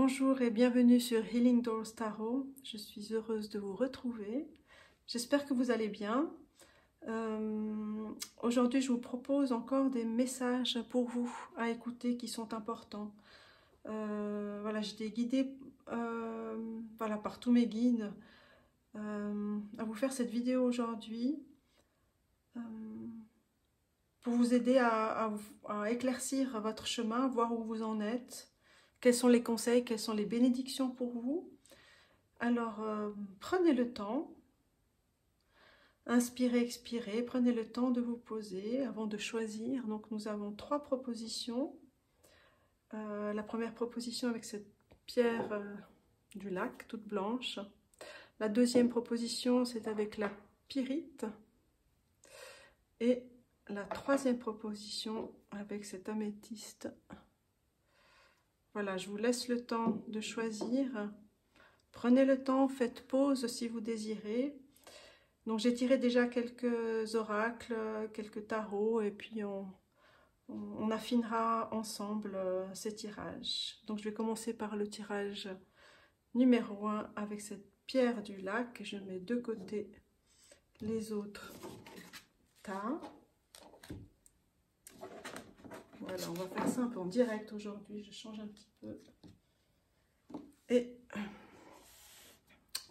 Bonjour et bienvenue sur Healing Doors Tarot. Je suis heureuse de vous retrouver. J'espère que vous allez bien. Aujourd'hui, je vous propose encore des messages pour vous à écouter qui sont importants. Voilà, j'ai été guidée voilà, par tous mes guides à vous faire cette vidéo aujourd'hui pour vous aider à éclaircir votre chemin, voir où vous en êtes. Quels sont les conseils, quelles sont les bénédictions pour vous? Alors, prenez le temps, inspirez, expirez, prenez le temps de vous poser avant de choisir. Donc, nous avons 3 propositions. La première proposition avec cette pierre du lac, toute blanche. La deuxième proposition, c'est avec la pyrite. Et la troisième proposition avec cette améthyste. Voilà, je vous laisse le temps de choisir. Prenez le temps, faites pause si vous désirez. Donc j'ai tiré déjà quelques oracles, quelques tarots, et puis on affinera ensemble ces tirages. Donc je vais commencer par le tirage numéro 1 avec cette pierre du lac. Je mets de côté les autres tas. Voilà, on va faire ça un peu en direct aujourd'hui, je change un petit peu. Et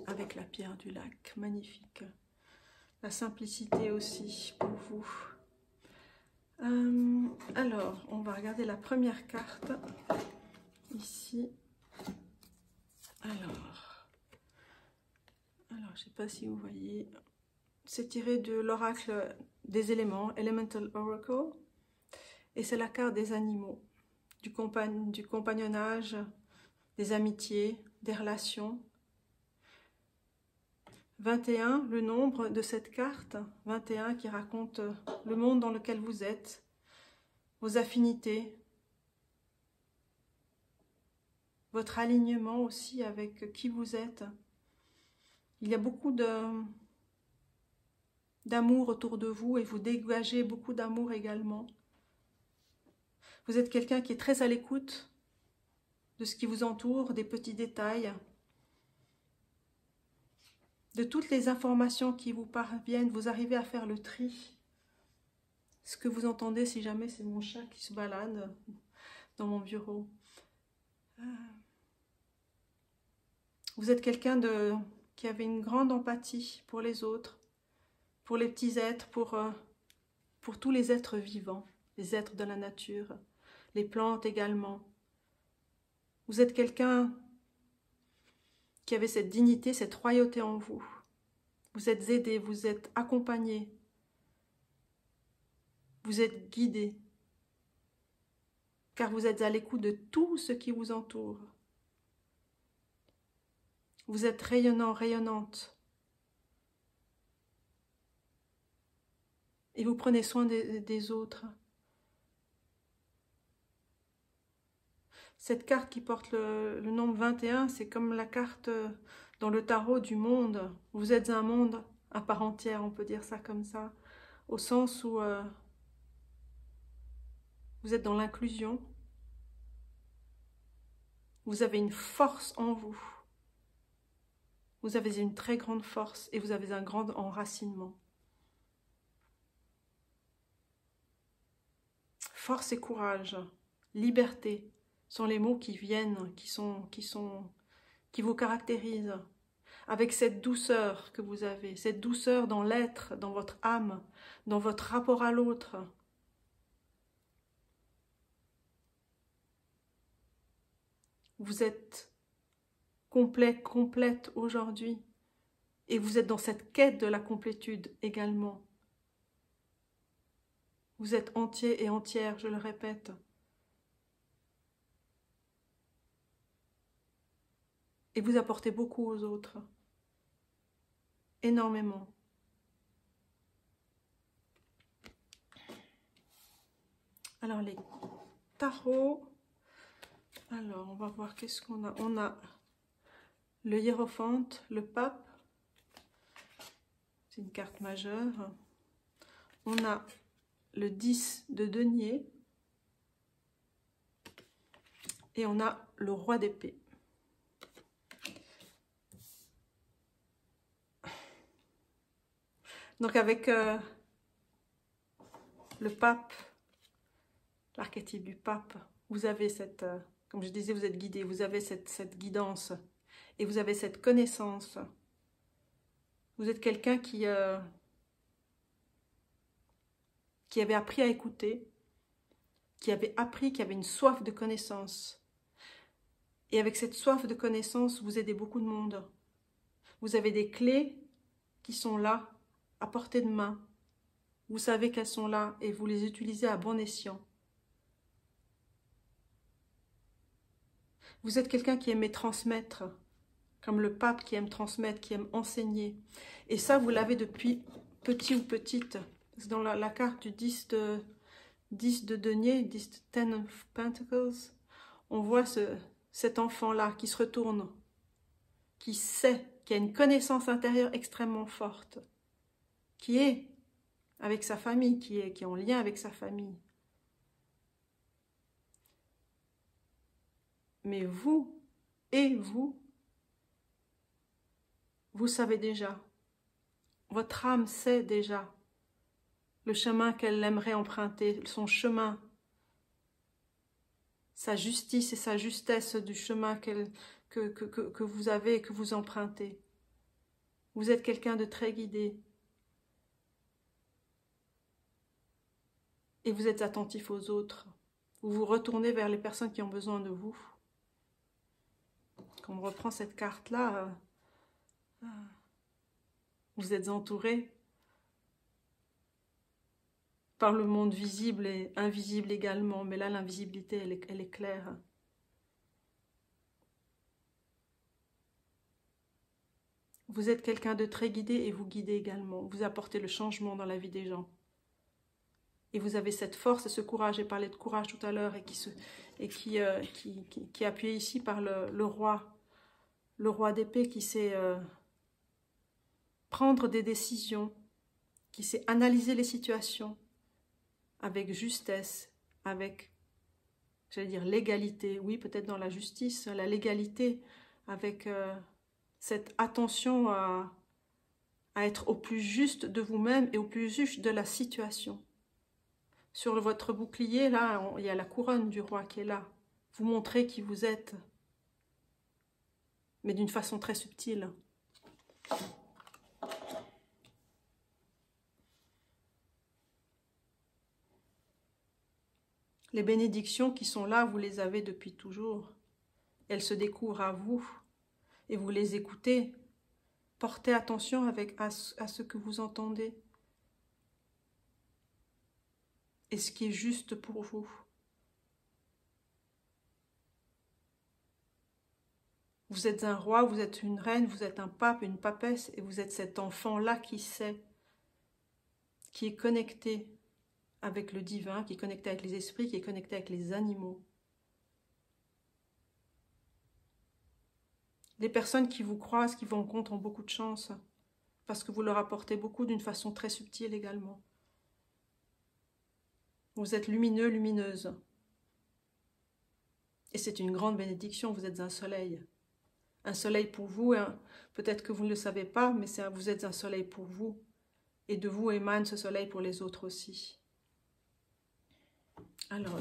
avec la pierre du lac, magnifique. La simplicité aussi pour vous. Alors, on va regarder la première carte, ici. Alors je ne sais pas si vous voyez, c'est tiré de l'oracle des éléments, Elemental Oracle. Et c'est la carte des animaux, du compagnonnage, des amitiés, des relations. 21, le nombre de cette carte, 21 qui raconte le monde dans lequel vous êtes, vos affinités, votre alignement aussi avec qui vous êtes. Il y a beaucoup d'amour autour de vous et vous dégagez beaucoup d'amour également. Vous êtes quelqu'un qui est très à l'écoute de ce qui vous entoure, des petits détails, de toutes les informations qui vous parviennent. Vous arrivez à faire le tri. Ce que vous entendez, si jamais c'est mon chat qui se balade dans mon bureau. Vous êtes quelqu'un qui avait une grande empathie pour les autres, pour les petits êtres, pour tous les êtres vivants, les êtres de la nature, les plantes également. Vous êtes quelqu'un qui avait cette dignité, cette royauté en vous. Vous êtes aidé, vous êtes accompagné, vous êtes guidé, car vous êtes à l'écoute de tout ce qui vous entoure. Vous êtes rayonnant, rayonnante. Et vous prenez soin des autres. Cette carte qui porte le nombre 21, c'est comme la carte dans le tarot du monde. Vous êtes un monde à part entière, on peut dire ça comme ça, au sens où vous êtes dans l'inclusion. Vous avez une force en vous. Vous avez une très grande force et vous avez un grand enracinement. Force et courage, liberté sont les mots qui viennent, qui vous caractérisent. Avec cette douceur que vous avez, cette douceur dans l'être, dans votre âme, dans votre rapport à l'autre. Vous êtes complet, complète aujourd'hui. Et vous êtes dans cette quête de la complétude également. Vous êtes entier et entière, je le répète. Et vous apportez beaucoup aux autres. Énormément. Alors les tarots. Alors on va voir qu'est-ce qu'on a. On a le hiérophante, le pape. C'est une carte majeure. On a le 10 de denier. Et on a le roi d'épée. Donc avec le pape, l'archétype du pape, vous avez cette, comme je disais, vous êtes guidé, vous avez cette guidance et vous avez cette connaissance. Vous êtes quelqu'un qui avait appris à écouter, qui avait appris, qui avait une soif de connaissance. Et avec cette soif de connaissance, vous aidez beaucoup de monde. Vous avez des clés qui sont là, à portée de main. Vous savez qu'elles sont là et vous les utilisez à bon escient. Vous êtes quelqu'un qui aime transmettre, comme le pape qui aime transmettre, qui aime enseigner. Et ça, vous l'avez depuis petit ou petite. Dans la carte du 10 de denier, 10 of Pentacles, on voit cet enfant-là qui se retourne, qui sait, qui a une connaissance intérieure extrêmement forte, qui est avec sa famille, qui est en lien avec sa famille. Mais vous, vous savez déjà, votre âme sait déjà le chemin qu'elle aimerait emprunter, son chemin, sa justice et sa justesse du chemin que vous avez et que vous empruntez. Vous êtes quelqu'un de très guidé. Et vous êtes attentif aux autres. Vous vous retournez vers les personnes qui ont besoin de vous. Quand on reprend cette carte-là, vous êtes entouré par le monde visible et invisible également. Mais là, l'invisibilité, elle est claire. Vous êtes quelqu'un de très guidé et vous guidez également. Vous apportez le changement dans la vie des gens. Et vous avez cette force et ce courage. J'ai parlé de courage tout à l'heure et qui est appuyé ici par le roi d'épée qui sait prendre des décisions, qui sait analyser les situations avec justesse, avec, j'allais dire, légalité. Oui, peut-être dans la justice, la légalité, avec cette attention à être au plus juste de vous-même et au plus juste de la situation. Sur votre bouclier, là, il y a la couronne du roi qui est là. Vous montrez qui vous êtes, mais d'une façon très subtile. Les bénédictions qui sont là, vous les avez depuis toujours. Elles se découvrent à vous et vous les écoutez. Portez attention à ce que vous entendez et ce qui est juste pour vous. Vous êtes un roi, vous êtes une reine, vous êtes un pape, une papesse, et vous êtes cet enfant-là qui sait, qui est connecté avec le divin, qui est connecté avec les esprits, qui est connecté avec les animaux. Les personnes qui vous croisent, qui vous rencontrent ont beaucoup de chance, parce que vous leur apportez beaucoup d'une façon très subtile également. Vous êtes lumineux, lumineuse. Et c'est une grande bénédiction, vous êtes un soleil. Un soleil pour vous, peut-être que vous ne le savez pas, mais vous êtes un soleil pour vous. Et de vous émane ce soleil pour les autres aussi. Alors,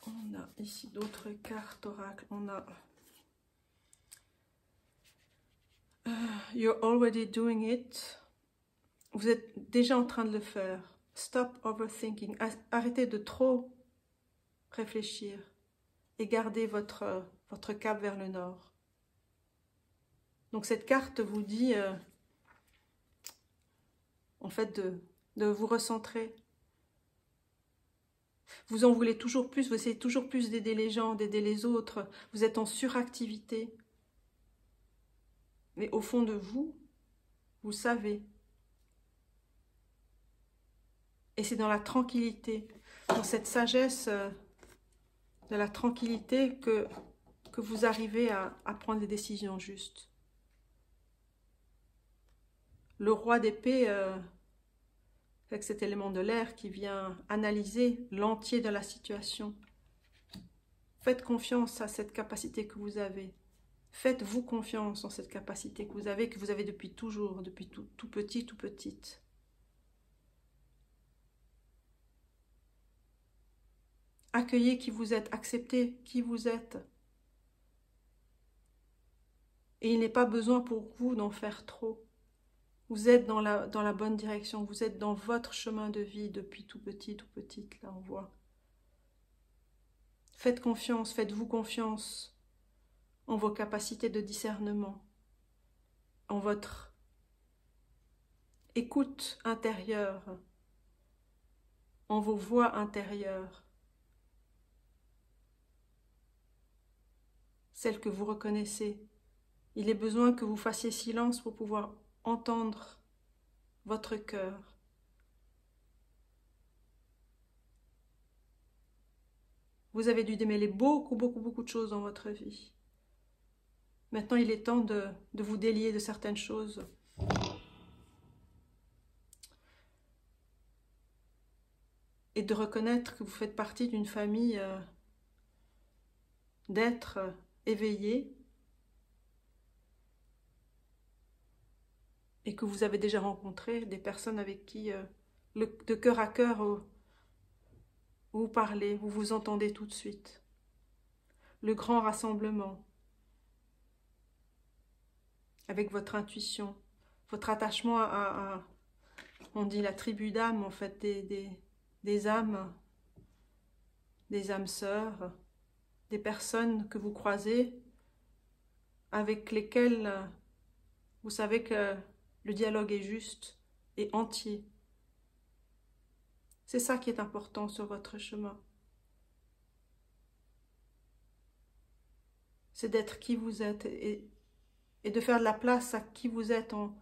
on a ici d'autres cartes oracles. On a You're already doing it. Vous êtes déjà en train de le faire. Stop overthinking. Arrêtez de trop réfléchir et gardez votre cap vers le nord. Donc cette carte vous dit en fait de vous recentrer. Vous en voulez toujours plus, vous essayez toujours plus d'aider les gens, d'aider les autres. Vous êtes en suractivité. Mais au fond de vous, vous savez. Et c'est dans la tranquillité, dans cette sagesse de la tranquillité que vous arrivez à prendre des décisions justes. Le roi d'épée, avec cet élément de l'air qui vient analyser l'entier de la situation. Faites confiance à cette capacité que vous avez. Faites-vous confiance en cette capacité que vous avez depuis toujours, depuis tout petit, tout petite. Accueillez qui vous êtes, acceptez qui vous êtes. Et il n'est pas besoin pour vous d'en faire trop. Vous êtes dans la bonne direction, vous êtes dans votre chemin de vie depuis tout petit, tout petite, là on voit. Faites confiance, faites-vous confiance en vos capacités de discernement, en votre écoute intérieure, en vos voix intérieures, celles que vous reconnaissez. Il est besoin que vous fassiez silence pour pouvoir entendre votre cœur. Vous avez dû démêler beaucoup de choses dans votre vie. Maintenant, il est temps de vous délier de certaines choses. Et de reconnaître que vous faites partie d'une famille d'êtres éveillés et que vous avez déjà rencontré des personnes avec qui, de cœur à cœur, vous parlez, vous vous entendez tout de suite. Le grand rassemblement avec votre intuition, votre attachement on dit la tribu d'âmes, en fait, des âmes sœurs, des personnes que vous croisez, avec lesquelles vous savez que le dialogue est juste et entier. C'est ça qui est important sur votre chemin. C'est d'être qui vous êtes et de faire de la place à qui vous êtes en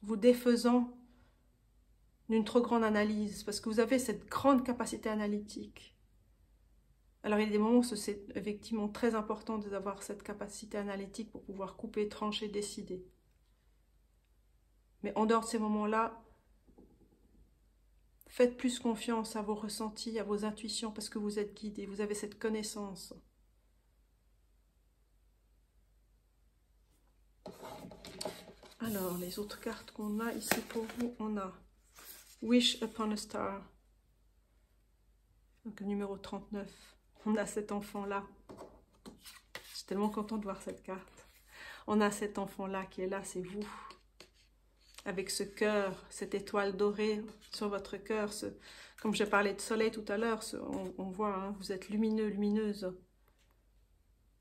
vous défaisant d'une trop grande analyse, parce que vous avez cette grande capacité analytique. Alors il y a des moments où c'est effectivement très important d'avoir cette capacité analytique pour pouvoir couper, trancher, décider. Mais en dehors de ces moments-là, faites plus confiance à vos ressentis, à vos intuitions, parce que vous êtes guidé, vous avez cette connaissance. Alors, les autres cartes qu'on a ici pour vous, on a Wish upon a Star. Donc, numéro 39. On a cet enfant-là. Je suis tellement contente de voir cette carte. On a cet enfant-là qui est là, c'est vous. Avec ce cœur, cette étoile dorée sur votre cœur. Comme j'ai parlé de soleil tout à l'heure, on voit, hein, vous êtes lumineux, lumineuse.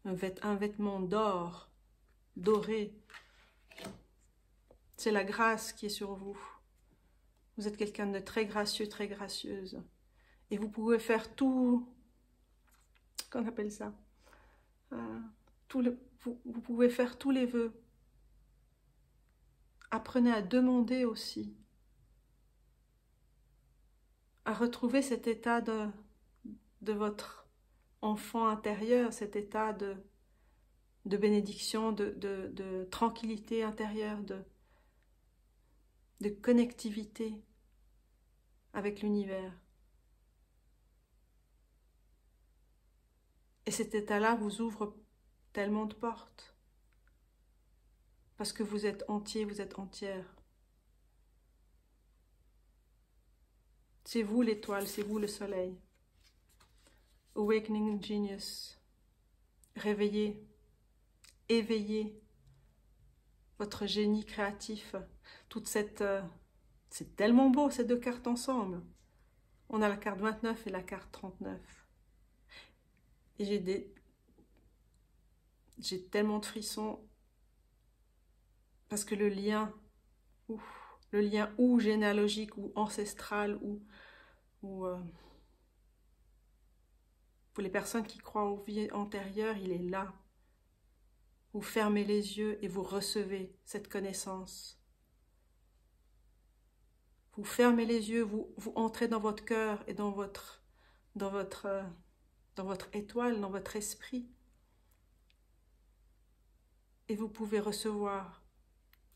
Un vêtement d'or, doré. C'est la grâce qui est sur vous. Vous êtes quelqu'un de très gracieux, très gracieuse. Et vous pouvez faire tout... Qu'on appelle ça vous pouvez faire tous les vœux. Apprenez à demander aussi. À retrouver cet état de votre enfant intérieur, cet état de bénédiction, de tranquillité intérieure, de connectivité avec l'univers. Et cet état-là vous ouvre tellement de portes. Parce que vous êtes entier, vous êtes entière. C'est vous l'étoile, c'est vous le soleil. Awakening Genius. Réveillez, éveillez votre génie créatif. Toute cette... c'est tellement beau ces deux cartes ensemble. On a la carte 29 et la carte 39. Et j'ai tellement de frissons parce que le lien ou généalogique ou ancestral ou pour les personnes qui croient aux vies antérieures, il est là. Vous fermez les yeux et vous recevez cette connaissance. Vous fermez les yeux, vous entrez dans votre cœur et dans votre étoile, dans votre esprit. Et vous pouvez recevoir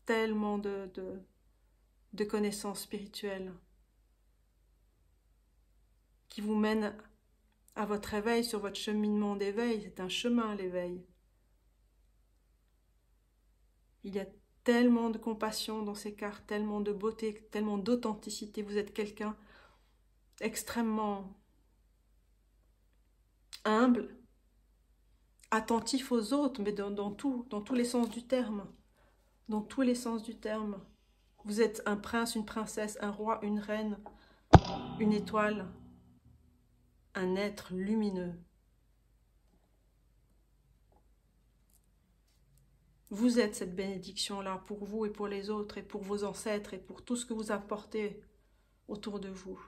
tellement de connaissances spirituelles qui vous mènent à votre éveil, sur votre cheminement d'éveil. C'est un chemin, l'éveil. Il y a tellement de compassion dans ces cartes, tellement de beauté, tellement d'authenticité. Vous êtes quelqu'un extrêmement humble, attentif aux autres, mais dans tous les sens du terme. Dans tous les sens du terme. Vous êtes un prince, une princesse, un roi, une reine, une étoile, un être lumineux. Vous êtes cette bénédiction-là pour vous et pour les autres et pour vos ancêtres et pour tout ce que vous apportez autour de vous.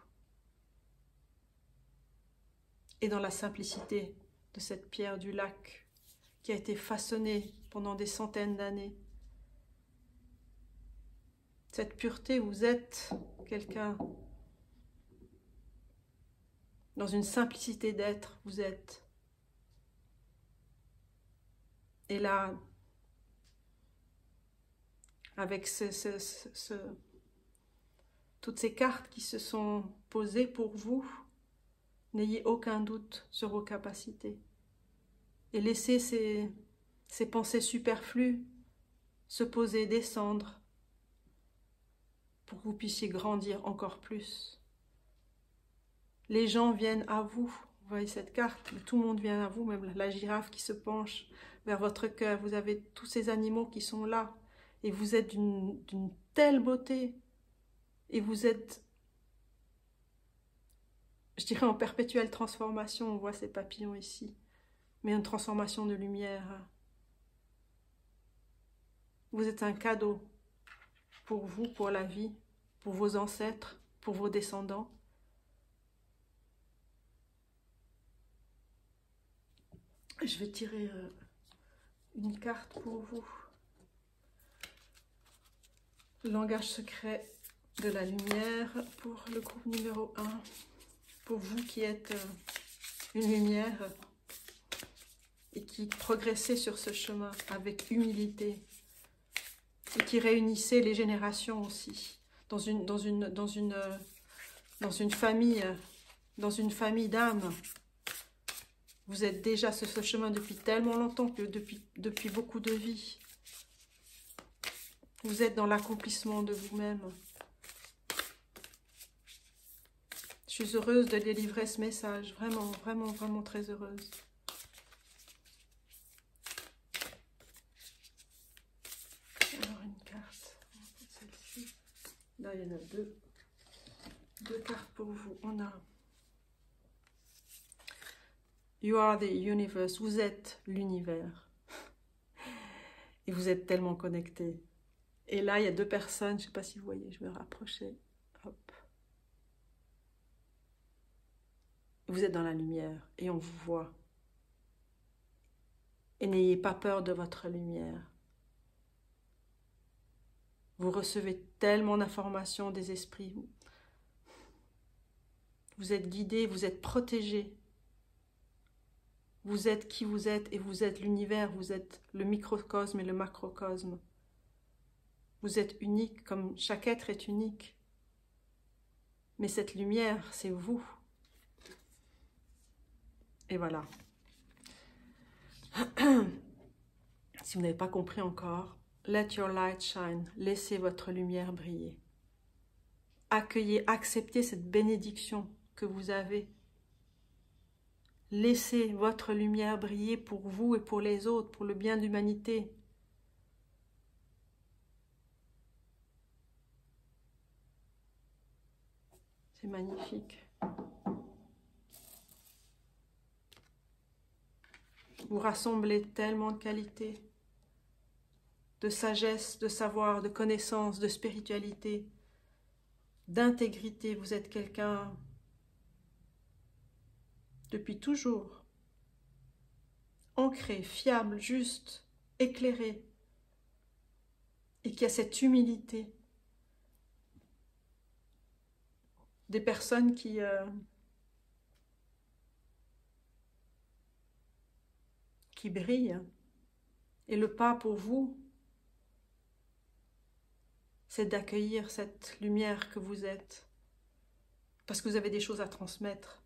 Et dans la simplicité de cette pierre du lac qui a été façonnée pendant des centaines d'années. Cette pureté, vous êtes quelqu'un dans une simplicité d'être, vous êtes. Et là, avec toutes ces cartes qui se sont posées pour vous, n'ayez aucun doute sur vos capacités. Et laissez ces pensées superflues se poser, descendre, pour que vous puissiez grandir encore plus. Les gens viennent à vous. Vous voyez cette carte, tout le monde vient à vous, même la girafe qui se penche vers votre cœur. Vous avez tous ces animaux qui sont là. Et vous êtes d'une telle beauté. Et vous êtes, je dirais, en perpétuelle transformation. On voit ces papillons ici. Mais une transformation de lumière. Vous êtes un cadeau pour vous, pour la vie, pour vos ancêtres, pour vos descendants. Je vais tirer une carte pour vous. Le langage secret de la lumière pour le groupe numéro 1. Pour vous qui êtes une lumière et qui progressez sur ce chemin avec humilité et qui réunissez les générations aussi dans une famille d'âmes. Vous êtes déjà sur ce chemin depuis tellement longtemps, que depuis beaucoup de vies. Vous êtes dans l'accomplissement de vous-même. Je suis heureuse de délivrer ce message. Vraiment, vraiment, vraiment très heureuse. Alors, une carte. Celle-ci. Là, il y en a deux. Deux cartes pour vous. On a You are the universe. Vous êtes l'univers. Et vous êtes tellement connectés. Et là, il y a deux personnes. Je ne sais pas si vous voyez. Je vais me rapprocher. Hop. Vous êtes dans la lumière et on vous voit. Et n'ayez pas peur de votre lumière. Vous recevez tellement d'informations des esprits. Vous êtes guidés, vous êtes protégés. Vous êtes qui vous êtes et vous êtes l'univers, vous êtes le microcosme et le macrocosme. Vous êtes unique comme chaque être est unique. Mais cette lumière, c'est vous. Et voilà. Si vous n'avez pas compris encore, let your light shine. Laissez votre lumière briller. Accueillez, acceptez cette bénédiction que vous avez. Laissez votre lumière briller pour vous et pour les autres, pour le bien de l'humanité. C'est magnifique. Vous rassemblez tellement de qualités, de sagesse, de savoir, de connaissance, de spiritualité, d'intégrité. Vous êtes quelqu'un depuis toujours, ancré, fiable, juste, éclairé, et qui a cette humilité. Des personnes qui brillent. Et le pas pour vous, c'est d'accueillir cette lumière que vous êtes, parce que vous avez des choses à transmettre.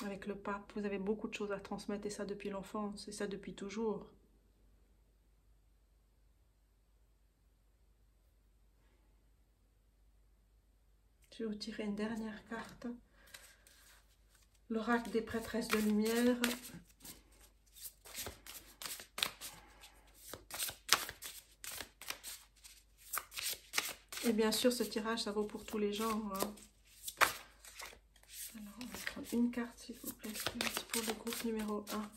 avec le pape. Vous avez beaucoup de choses à transmettre et ça depuis l'enfance et ça depuis toujours. Je vais vous tirer une dernière carte. L'oracle des prêtresses de lumière. Et bien sûr, ce tirage, ça vaut pour tous les genres. Hein. Alors, on va prendre une carte, s'il vous plaît, pour le groupe numéro 1.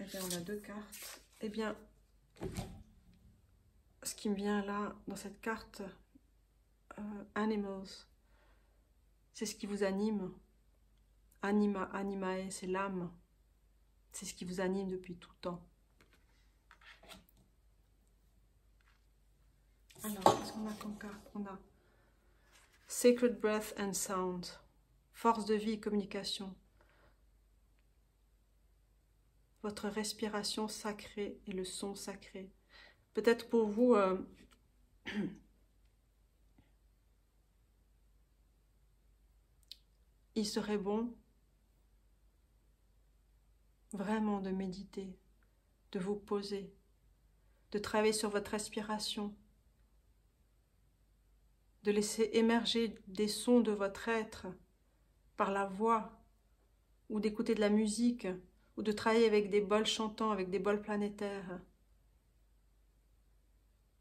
Eh bien, on a 2 cartes. Eh bien, ce qui me vient là, dans cette carte, Animals, c'est ce qui vous anime. Animae, c'est l'âme. C'est ce qui vous anime depuis tout le temps. Alors, qu'est-ce qu'on a comme carte? On a Sacred Breath and Sound. Force de vie et communication. Votre respiration sacrée et le son sacré. Peut-être pour vous, il serait bon vraiment de méditer, de vous poser, de travailler sur votre respiration, de laisser émerger des sons de votre être par la voix, ou d'écouter de la musique, ou de travailler avec des bols chantants, avec des bols planétaires.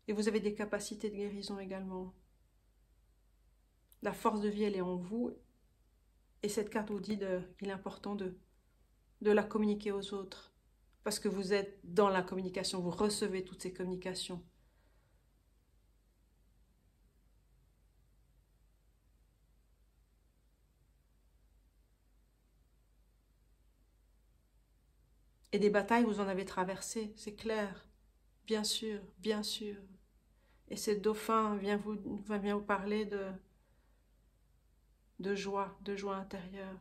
Et vous avez des capacités de guérison également. La force de vie, elle est en vous. Et cette carte vous dit qu'il est important de la communiquer aux autres. Parce que vous êtes dans la communication, vous recevez toutes ces communications. Et des batailles, vous en avez traversé, c'est clair. Bien sûr, bien sûr. Et ce dauphin vient vous parler de joie intérieure.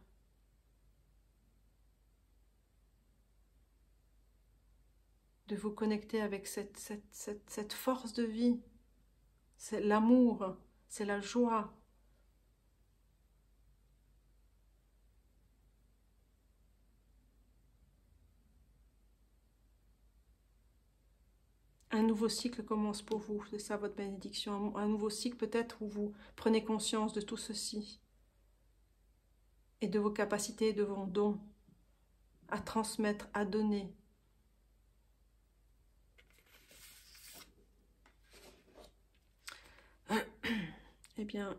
De vous connecter avec cette force de vie. C'est l'amour, c'est la joie. Un nouveau cycle commence pour vous, c'est ça votre bénédiction. Un nouveau cycle peut-être où vous prenez conscience de tout ceci. Et de vos capacités, de vos dons à transmettre, à donner. Eh bien,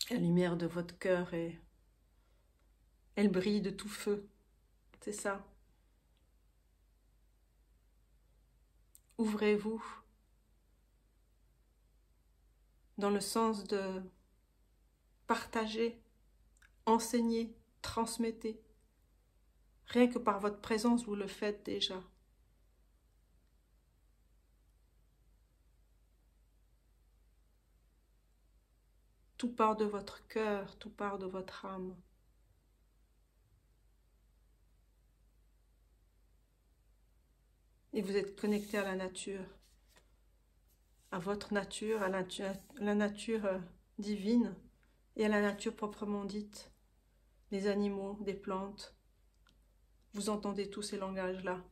la lumière de votre cœur, elle brille de tout feu. C'est ça. Ouvrez-vous dans le sens de partager, enseigner, transmettez. Rien que par votre présence, vous le faites déjà. Tout part de votre cœur, tout part de votre âme. Et vous êtes connecté à la nature, à votre nature, à la nature divine et à la nature proprement dite, les animaux, des plantes. Vous entendez tous ces langages-là.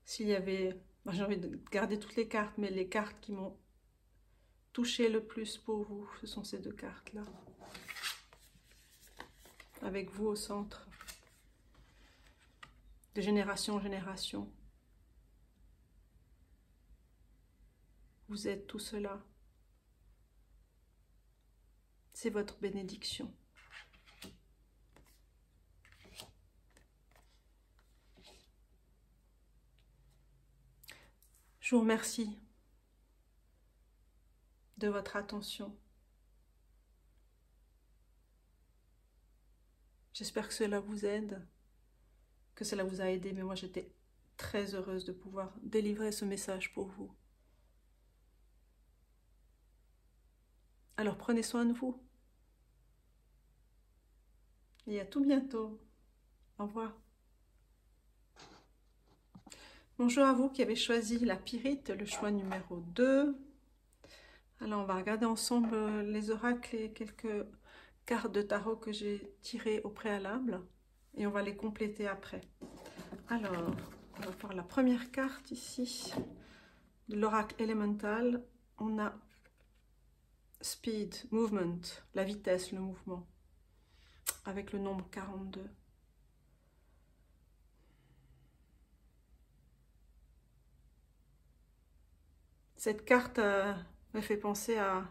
S'il y avait, j'ai envie de garder toutes les cartes, mais les cartes qui m'ont touché le plus pour vous, ce sont ces 2 cartes-là. Avec vous au centre, de génération en génération. Vous êtes tout cela. C'est votre bénédiction. Je vous remercie de votre attention. J'espère que cela vous aide, que cela vous a aidé, mais moi j'étais très heureuse de pouvoir délivrer ce message pour vous. Alors prenez soin de vous. Et à tout bientôt. Au revoir. Bonjour à vous qui avez choisi la pyrite, le choix numéro 2. Alors on va regarder ensemble les oracles et quelques cartes de tarot que j'ai tirées au préalable. Et on va les compléter après. Alors, on va voir la première carte ici. De l'oracle élémental, on a Speed, Movement, la vitesse, le mouvement, avec le nombre 42. Cette carte me fait penser à...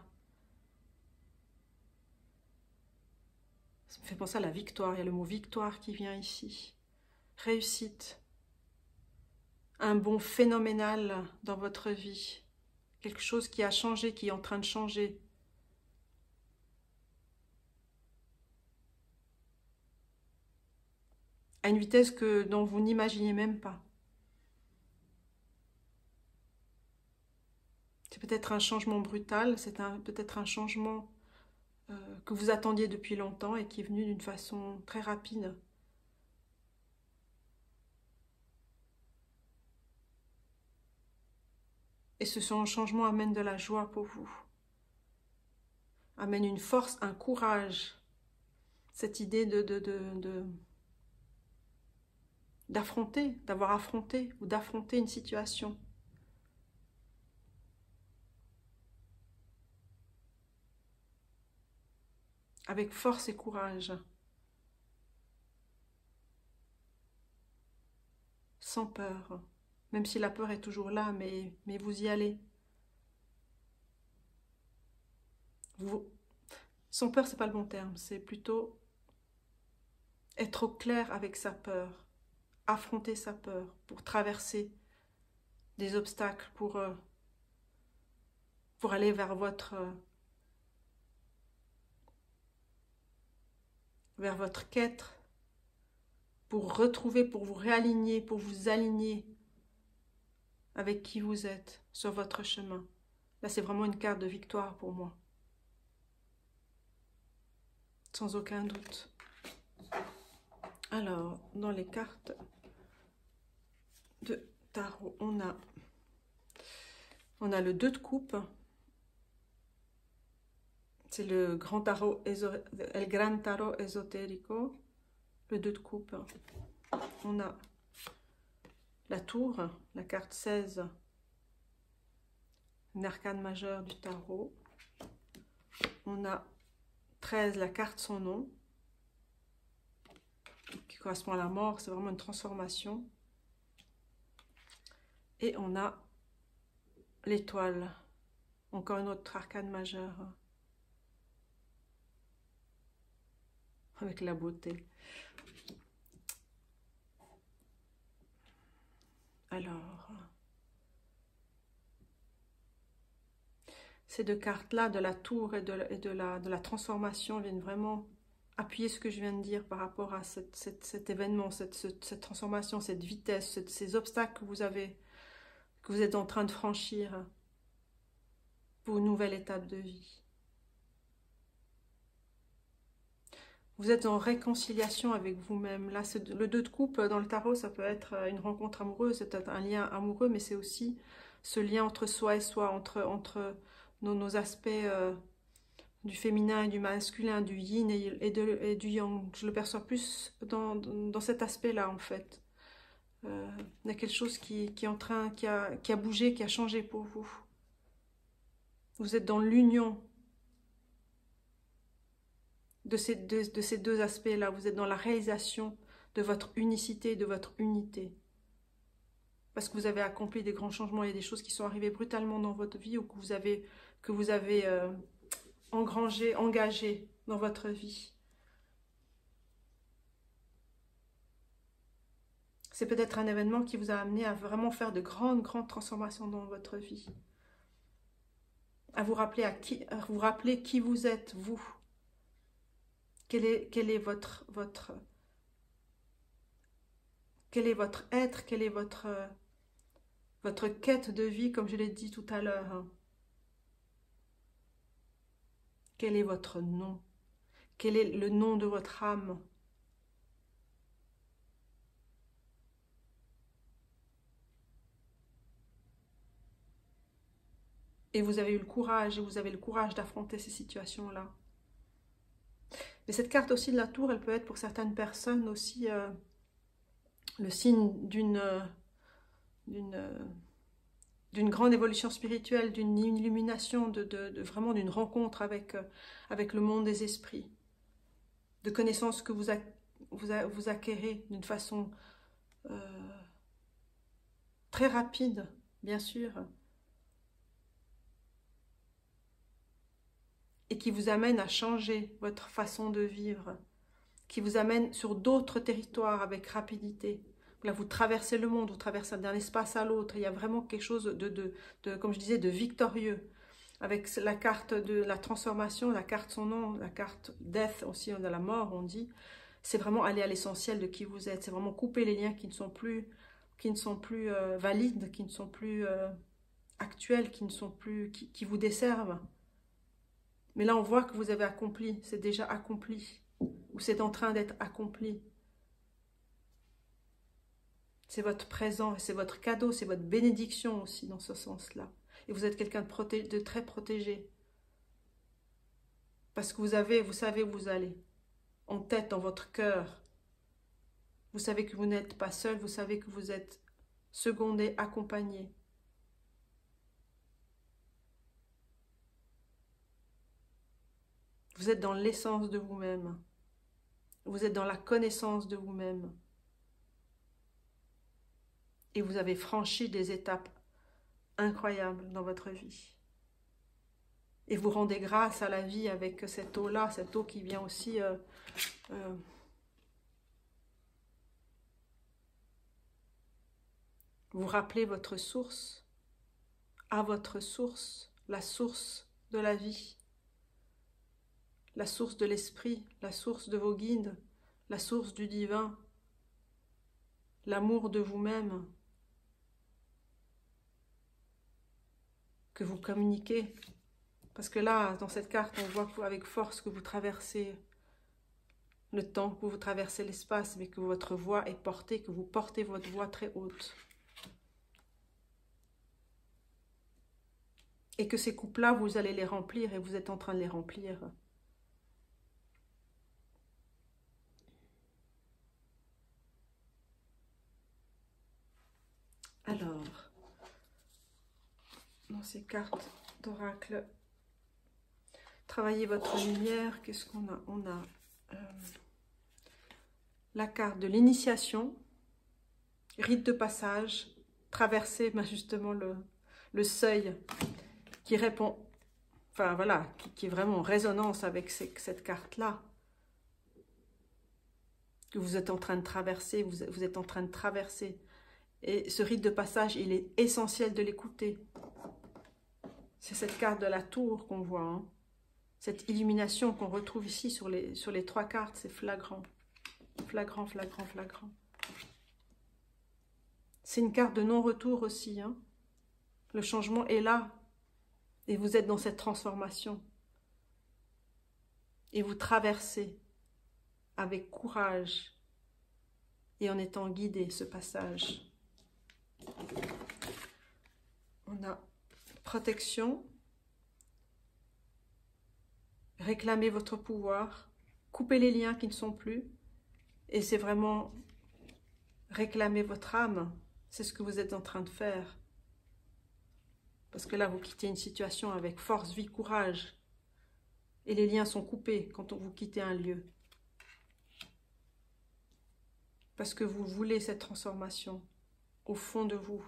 Ça me fait penser à la victoire, il y a le mot victoire qui vient ici. Réussite. Un bond phénoménal dans votre vie. Quelque chose qui a changé, qui est en train de changer. À une vitesse dont vous n'imaginez même pas. C'est peut-être un changement brutal, c'est peut-être un changement que vous attendiez depuis longtemps et qui est venu d'une façon très rapide. Et ce changement amène de la joie pour vous. Amène une force, un courage. Cette idée d'affronter, d'avoir affronté ou d'affronter une situation. Avec force et courage. Sans peur. Même si la peur est toujours là, mais vous y allez. Sans peur, c'est pas le bon terme. C'est plutôt être au clair avec sa peur. Affronter sa peur pour traverser des obstacles, pour aller vers votre quête, pour retrouver, pour vous réaligner, pour vous aligner avec qui vous êtes sur votre chemin. Là, c'est vraiment une carte de victoire pour moi. Sans aucun doute. Alors, dans les cartes de tarot, on a le 2 de coupe. C'est le grand tarot, el gran tarot esotérico. Le 2 de coupe. On a la tour, la carte 16. Une arcane majeure du tarot. On a 13, la carte son nom, qui correspond à la mort, c'est vraiment une transformation. Et on a l'étoile, encore une autre arcane majeure, avec la beauté. Alors, ces 2 cartes-là, de la tour et de la transformation, viennent vraiment appuyer ce que je viens de dire par rapport à cet événement, cette transformation, cette vitesse, ces obstacles que vous êtes en train de franchir pour une nouvelle étape de vie. Vous êtes en réconciliation avec vous-même. Là, le 2 de coupe dans le tarot, ça peut être une rencontre amoureuse, c'est peut-être un lien amoureux, mais c'est aussi ce lien entre soi et soi, entre nos aspects du féminin et du masculin, du yin et du yang. Je le perçois plus dans cet aspect-là, en fait. Il y a quelque chose qui est en train, qui a bougé, qui a changé pour vous. Vous êtes dans l'union de ces 2 aspects-là. Vous êtes dans la réalisation de votre unicité, de votre unité. Parce que vous avez accompli des grands changements, il y a des choses qui sont arrivées brutalement dans votre vie ou que vous avez engagées dans votre vie. C'est peut-être un événement qui vous a amené à vraiment faire de grandes transformations dans votre vie. À vous rappeler qui vous êtes, vous. Quel est votre être, quelle est votre quête de vie, comme je l'ai dit tout à l'heure. Quel est votre nom? Quel est le nom de votre âme? Et vous avez eu le courage, et vous avez le courage d'affronter ces situations-là. Mais cette carte aussi de la tour, elle peut être pour certaines personnes aussi le signe d'une grande évolution spirituelle, d'une illumination, vraiment d'une rencontre avec le monde des esprits, de connaissances que vous acquérez d'une façon très rapide, bien sûr, et qui vous amène à changer votre façon de vivre, qui vous amène sur d'autres territoires avec rapidité. Là, vous traversez le monde, vous traversez d'un espace à l'autre. Il y a vraiment quelque chose comme je disais, de victorieux. Avec la carte de la transformation, la carte son nom, la carte death aussi, de la mort, on dit. C'est vraiment aller à l'essentiel de qui vous êtes. C'est vraiment couper les liens qui ne sont plus valides, qui ne sont plus actuels, qui vous desservent. Mais là, on voit que vous avez accompli, c'est déjà accompli, ou c'est en train d'être accompli. C'est votre présent, c'est votre cadeau, c'est votre bénédiction aussi dans ce sens-là. Et vous êtes quelqu'un de très protégé. Parce que vous savez où vous allez. En tête, dans votre cœur. Vous savez que vous n'êtes pas seul, vous savez que vous êtes secondé, accompagné. Vous êtes dans l'essence de vous-même. Vous êtes dans la connaissance de vous-même. Et vous avez franchi des étapes incroyables dans votre vie. Et vous rendez grâce à la vie avec cette eau-là, cette eau qui vient aussi vous rappeler votre source, à votre source, la source de la vie, la source de l'esprit, la source de vos guides, la source du divin, l'amour de vous-même que vous communiquez. Parce que là, dans cette carte, on voit avec force que vous traversez le temps, que vous traversez l'espace, mais que votre voix est portée, que vous portez votre voix très haute. Et que ces coupes-là, vous allez les remplir et vous êtes en train de les remplir. Alors, dans ces cartes d'oracle, travaillez votre lumière. Qu'est-ce qu'on a? On a la carte de l'initiation, rite de passage, traverser justement le seuil qui répond, enfin voilà, qui est vraiment en résonance avec cette carte-là, que vous êtes en train de traverser, vous êtes en train de traverser. Et ce rite de passage, il est essentiel de l'écouter. C'est cette carte de la tour qu'on voit, hein. Cette illumination qu'on retrouve ici sur les trois cartes, c'est flagrant. Flagrant, flagrant, flagrant. C'est une carte de non-retour aussi, hein. Le changement est là. Et vous êtes dans cette transformation. Et vous traversez avec courage et en étant guidé ce passage. On a protection. Réclamez votre pouvoir. Coupez les liens qui ne sont plus. Et c'est vraiment réclamer votre âme. C'est ce que vous êtes en train de faire. Parce que là, vous quittez une situation avec force, vie, courage. Et les liens sont coupés quand vous quittez un lieu. Parce que vous voulez cette transformation au fond de vous.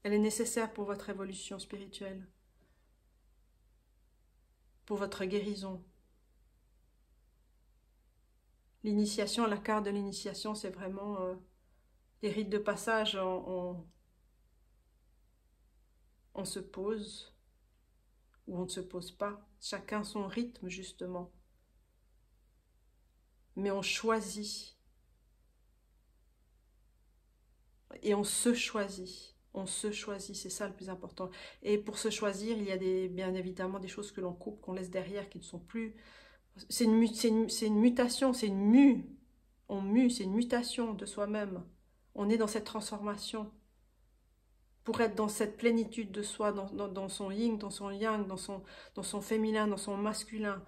Elle est nécessaire pour votre évolution spirituelle. Pour votre guérison. L'initiation, la carte de l'initiation, c'est vraiment les rites de passage. On se pose ou on ne se pose pas. Chacun son rythme, justement. Mais on choisit. Et on se choisit. On se choisit, c'est ça le plus important. Et pour se choisir, il y a bien évidemment des choses que l'on coupe, qu'on laisse derrière, qui ne sont plus... C'est une mutation, c'est une mue. On mue, c'est une mutation de soi-même. On est dans cette transformation. Pour être dans cette plénitude de soi, dans son yin, dans son yang, dans son féminin, dans son masculin.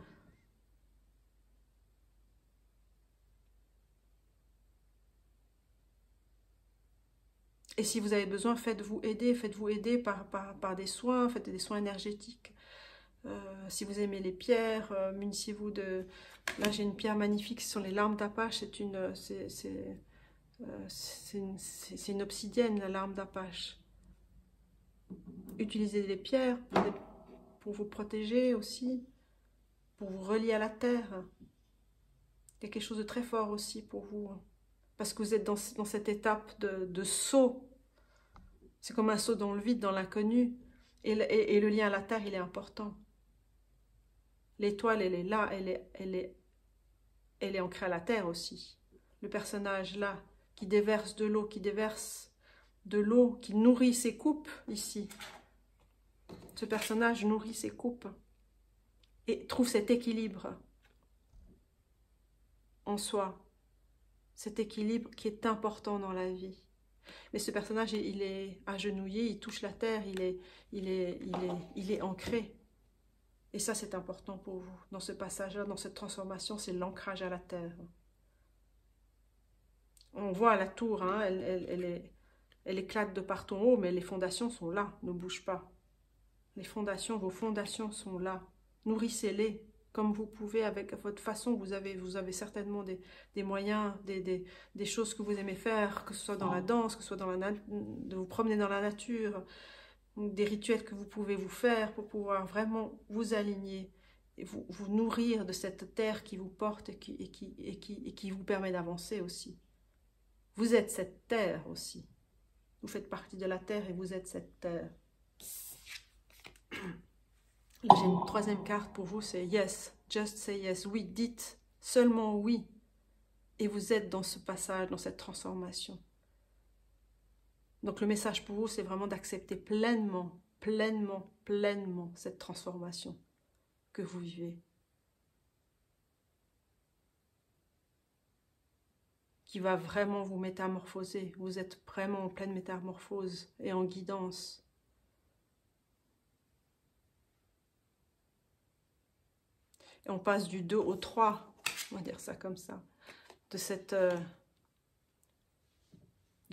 Et si vous avez besoin, faites-vous aider par des soins, faites des soins énergétiques. Si vous aimez les pierres, munissez-vous de... Là, j'ai une pierre magnifique, ce sont les larmes d'Apache. C'est une obsidienne, la larme d'Apache. Utilisez les pierres pour vous protéger aussi, pour vous relier à la terre. Il y a quelque chose de très fort aussi pour vous. Parce que vous êtes dans cette étape de saut. C'est comme un saut dans le vide, dans l'inconnu. Et le lien à la terre, il est important. L'étoile, elle est là, elle est ancrée à la terre aussi. Le personnage là, qui déverse de l'eau, qui nourrit ses coupes ici. Ce personnage nourrit ses coupes et trouve cet équilibre en soi. Cet équilibre qui est important dans la vie. Mais ce personnage, il est agenouillé, il touche la terre, il est ancré. Et ça, c'est important pour vous. Dans ce passage-là, dans cette transformation, c'est l'ancrage à la terre. On voit la tour, hein, elle éclate de partout en haut, mais les fondations sont là, ne bougent pas. Les fondations, vos fondations sont là. Nourrissez-les comme vous pouvez, avec votre façon. Vous avez certainement des moyens, des choses que vous aimez faire, que ce soit dans la danse, que ce soit de vous promener dans la nature, des rituels que vous pouvez vous faire pour pouvoir vraiment vous aligner et vous nourrir de cette terre qui vous porte et qui vous permet d'avancer aussi. Vous êtes cette terre aussi. Vous faites partie de la terre et vous êtes cette terre. Là, j'ai une troisième carte pour vous, c'est yes, just say yes. Oui, dites seulement oui. Et vous êtes dans ce passage, dans cette transformation. Donc le message pour vous, c'est vraiment d'accepter pleinement, pleinement, pleinement cette transformation que vous vivez. Qui va vraiment vous métamorphoser. Vous êtes vraiment en pleine métamorphose et en guidance. Et on passe du 2 au 3, on va dire ça comme ça, de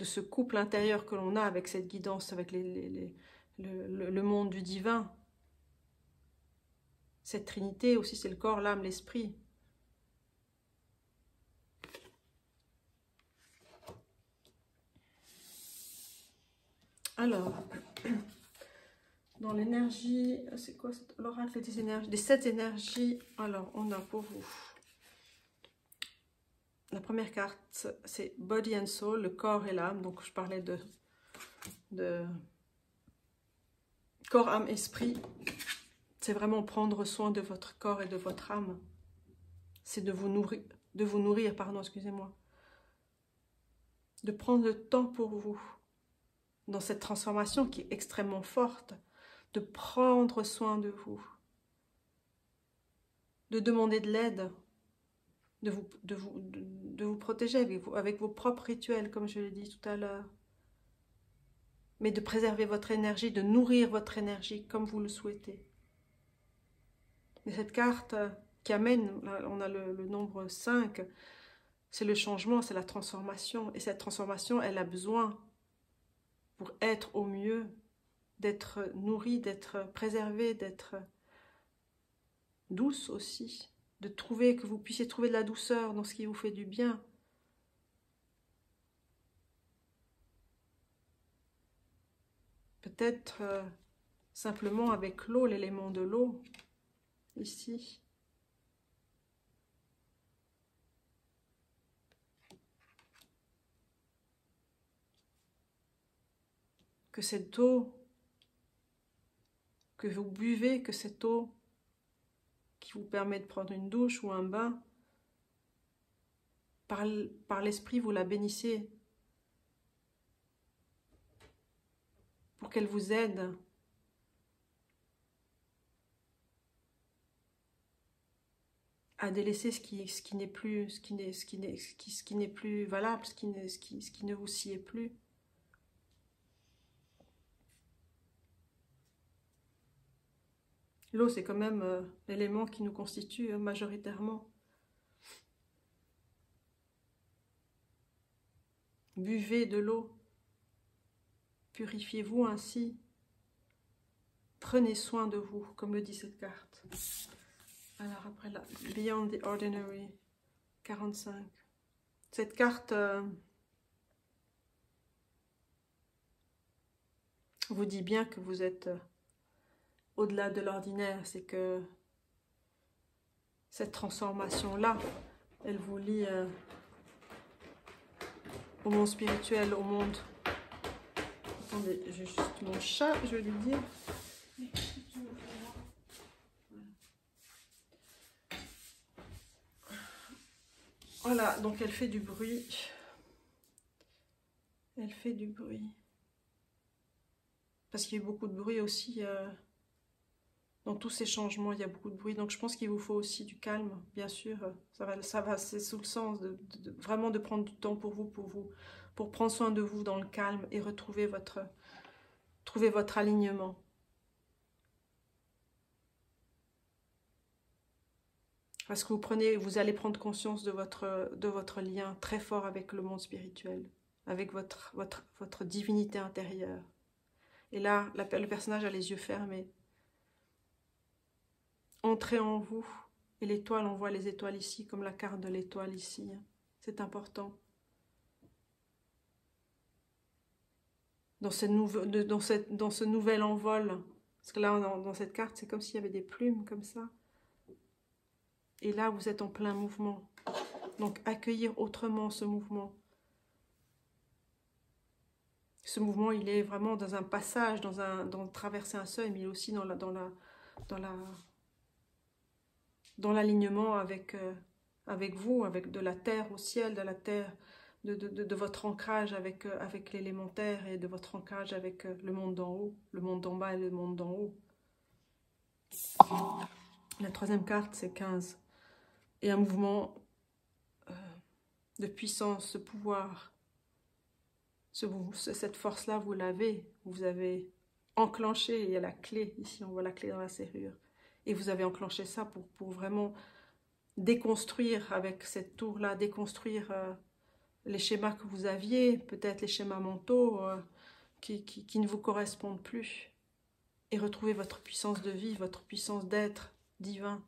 ce couple intérieur que l'on a avec cette guidance, avec le monde du divin. Cette trinité aussi, c'est le corps, l'âme, l'esprit. Alors, dans l'énergie, c'est quoi l'oracle des énergies, des 7 énergies? Alors, on a pour vous la première carte, c'est Body and Soul, le corps et l'âme. Donc, je parlais de corps, âme, esprit. C'est vraiment prendre soin de votre corps et de votre âme. C'est de vous nourrir, pardon, excusez-moi. De prendre le temps pour vous, dans cette transformation qui est extrêmement forte, de prendre soin de vous, de demander de l'aide, de vous protéger avec vos propres rituels, comme je l'ai dit tout à l'heure. Mais de préserver votre énergie, de nourrir votre énergie comme vous le souhaitez. Et cette carte qui amène, on a le nombre 5, c'est le changement, c'est la transformation. Et cette transformation, elle a besoin, pour être au mieux, d'être nourrie, d'être préservée, d'être douce aussi. Que vous puissiez trouver de la douceur dans ce qui vous fait du bien. Peut-être simplement avec l'eau, l'élément de l'eau, ici. Que cette eau que vous buvez, que cette eau qui vous permet de prendre une douche ou un bain, par l'esprit, vous la bénissez. pour qu'elle vous aide à délaisser ce qui n'est plus, ce qui n'est plus valable, ce qui ne vous sied plus. L'eau, c'est quand même l'élément qui nous constitue majoritairement. Buvez de l'eau. Purifiez-vous ainsi. Prenez soin de vous, comme le dit cette carte. Alors après là, Beyond the Ordinary, 45. Cette carte vous dit bien que vous êtes au-delà de l'ordinaire. C'est que cette transformation-là, elle vous lie au monde spirituel, au monde... Attendez, j'ai juste mon chat, je vais lui dire. Voilà, donc elle fait du bruit. Elle fait du bruit. Parce qu'il y a eu beaucoup de bruit aussi. Dans tous ces changements, il y a beaucoup de bruit. Donc je pense qu'il vous faut aussi du calme, bien sûr. Ça va, c'est sous le sens vraiment de prendre du temps pour vous, pour prendre soin de vous dans le calme et retrouver trouver votre alignement. Parce que vous allez prendre conscience de votre lien très fort avec le monde spirituel, avec votre divinité intérieure. Et là, le personnage a les yeux fermés. Entrez en vous, et l'étoile, on voit les étoiles ici, comme la carte de l'étoile ici. C'est important. Dans ce nouvel envol, parce que là, dans cette carte, c'est comme s'il y avait des plumes, comme ça. Et là, vous êtes en plein mouvement. Donc, accueillir autrement ce mouvement. Ce mouvement, il est vraiment dans un passage, dans traverser un seuil, mais il est aussi dans l'alignement avec vous, avec de la terre au ciel, de la terre, de votre ancrage avec l'élémentaire et de votre ancrage avec le monde d'en haut, le monde d'en bas et le monde d'en haut. La troisième carte, c'est 15. Et un mouvement de puissance, ce pouvoir, cette force-là, vous l'avez. Vous avez enclenché, il y a la clé, ici on voit la clé dans la serrure. Et vous avez enclenché ça pour vraiment déconstruire avec cette tour-là, déconstruire les schémas que vous aviez, peut-être les schémas mentaux qui ne vous correspondent plus. Et retrouver votre puissance de vie, votre puissance d'être divin.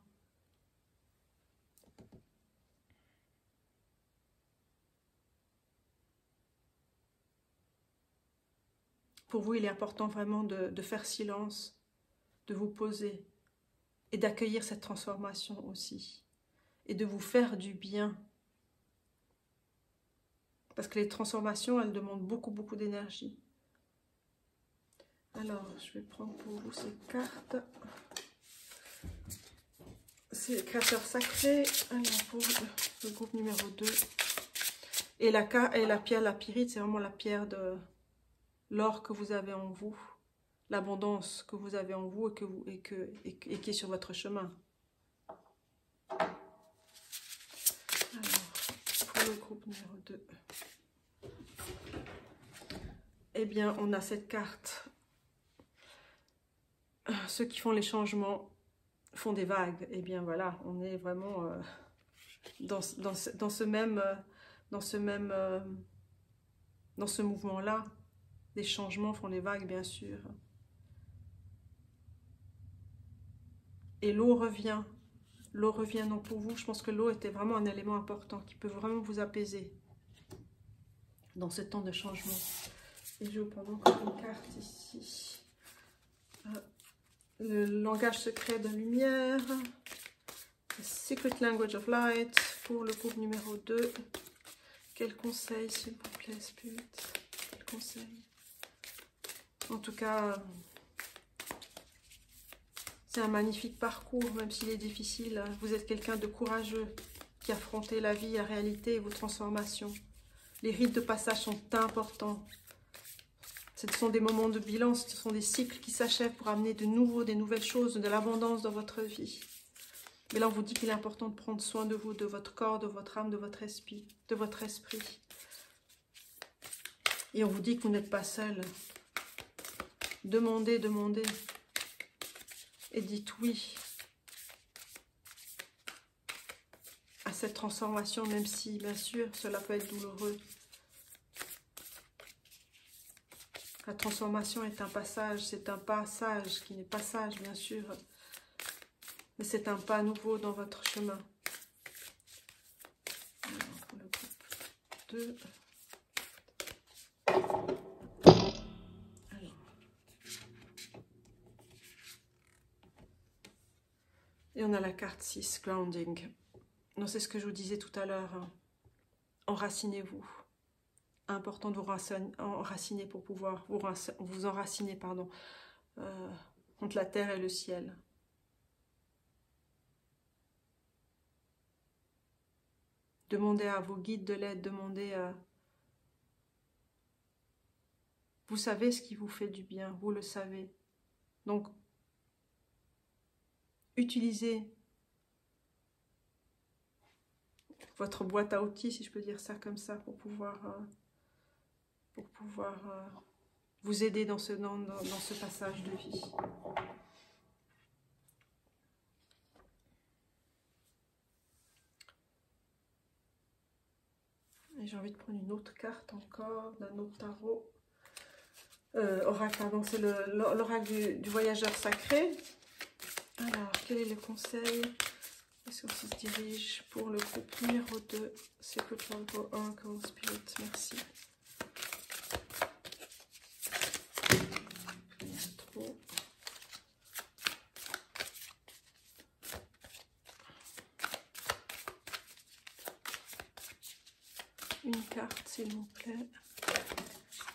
Pour vous, il est important vraiment de faire silence, de vous poser et d'accueillir cette transformation aussi. Et de vous faire du bien. Parce que les transformations, elles demandent beaucoup, beaucoup d'énergie. Alors, je vais prendre pour vous ces cartes. C'est le créateur sacré. Alors, pour le groupe numéro 2. Et la pierre, la pyrite, c'est vraiment la pierre de l'or que vous avez en vous. L'abondance que vous avez en vous et qui est sur votre chemin. Alors, pour le groupe numéro 2. Eh bien, on a cette carte. Ceux qui font les changements font des vagues. Eh bien, voilà, on est vraiment dans ce mouvement-là. Les changements font les vagues, bien sûr. Et l'eau revient. L'eau revient donc pour vous. Je pense que l'eau était vraiment un élément important qui peut vraiment vous apaiser dans ce temps de changement. Et je vous prends encore une carte ici. Le langage secret de lumière. The Secret Language of Light pour le groupe numéro 2. Quel conseil, s'il vous plaît, Spirit? Quel conseil? En tout cas, c'est un magnifique parcours, même s'il est difficile. Vous êtes quelqu'un de courageux qui affrontez la vie, la réalité et vos transformations. Les rites de passage sont importants. Ce sont des moments de bilan, ce sont des cycles qui s'achèvent pour amener de nouveau, des nouvelles choses, de l'abondance dans votre vie. Mais là, on vous dit qu'il est important de prendre soin de vous, de votre corps, de votre âme, de votre esprit. Et on vous dit que vous n'êtes pas seul. Demandez, demandez. Et dites oui à cette transformation, même si, bien sûr, cela peut être douloureux. La transformation est un passage, c'est un passage qui n'est pas sage, bien sûr. Mais c'est un pas nouveau dans votre chemin. Alors, pour le groupe 2. Et on a la carte 6, Grounding. Non, c'est ce que je vous disais tout à l'heure. Hein. Enracinez-vous. Important de vous enraciner pour pouvoir vous enraciner, pardon, entre la terre et le ciel. Demandez à vos guides de l'aide, demandez à... Vous savez ce qui vous fait du bien, vous le savez. Donc, utilisez votre boîte à outils, si je peux dire ça comme ça, pour pouvoir vous aider dans ce passage de vie. Et j'ai envie de prendre une autre carte encore, d'un autre tarot. Oracle, pardon, c'est l'oracle du voyageur sacré. Alors, quel est le conseil? Est-ce qu'on se dirige pour le groupe numéro 2? Secret Oracle, Oracle Spirit, merci. Trop. Une carte, s'il vous plaît.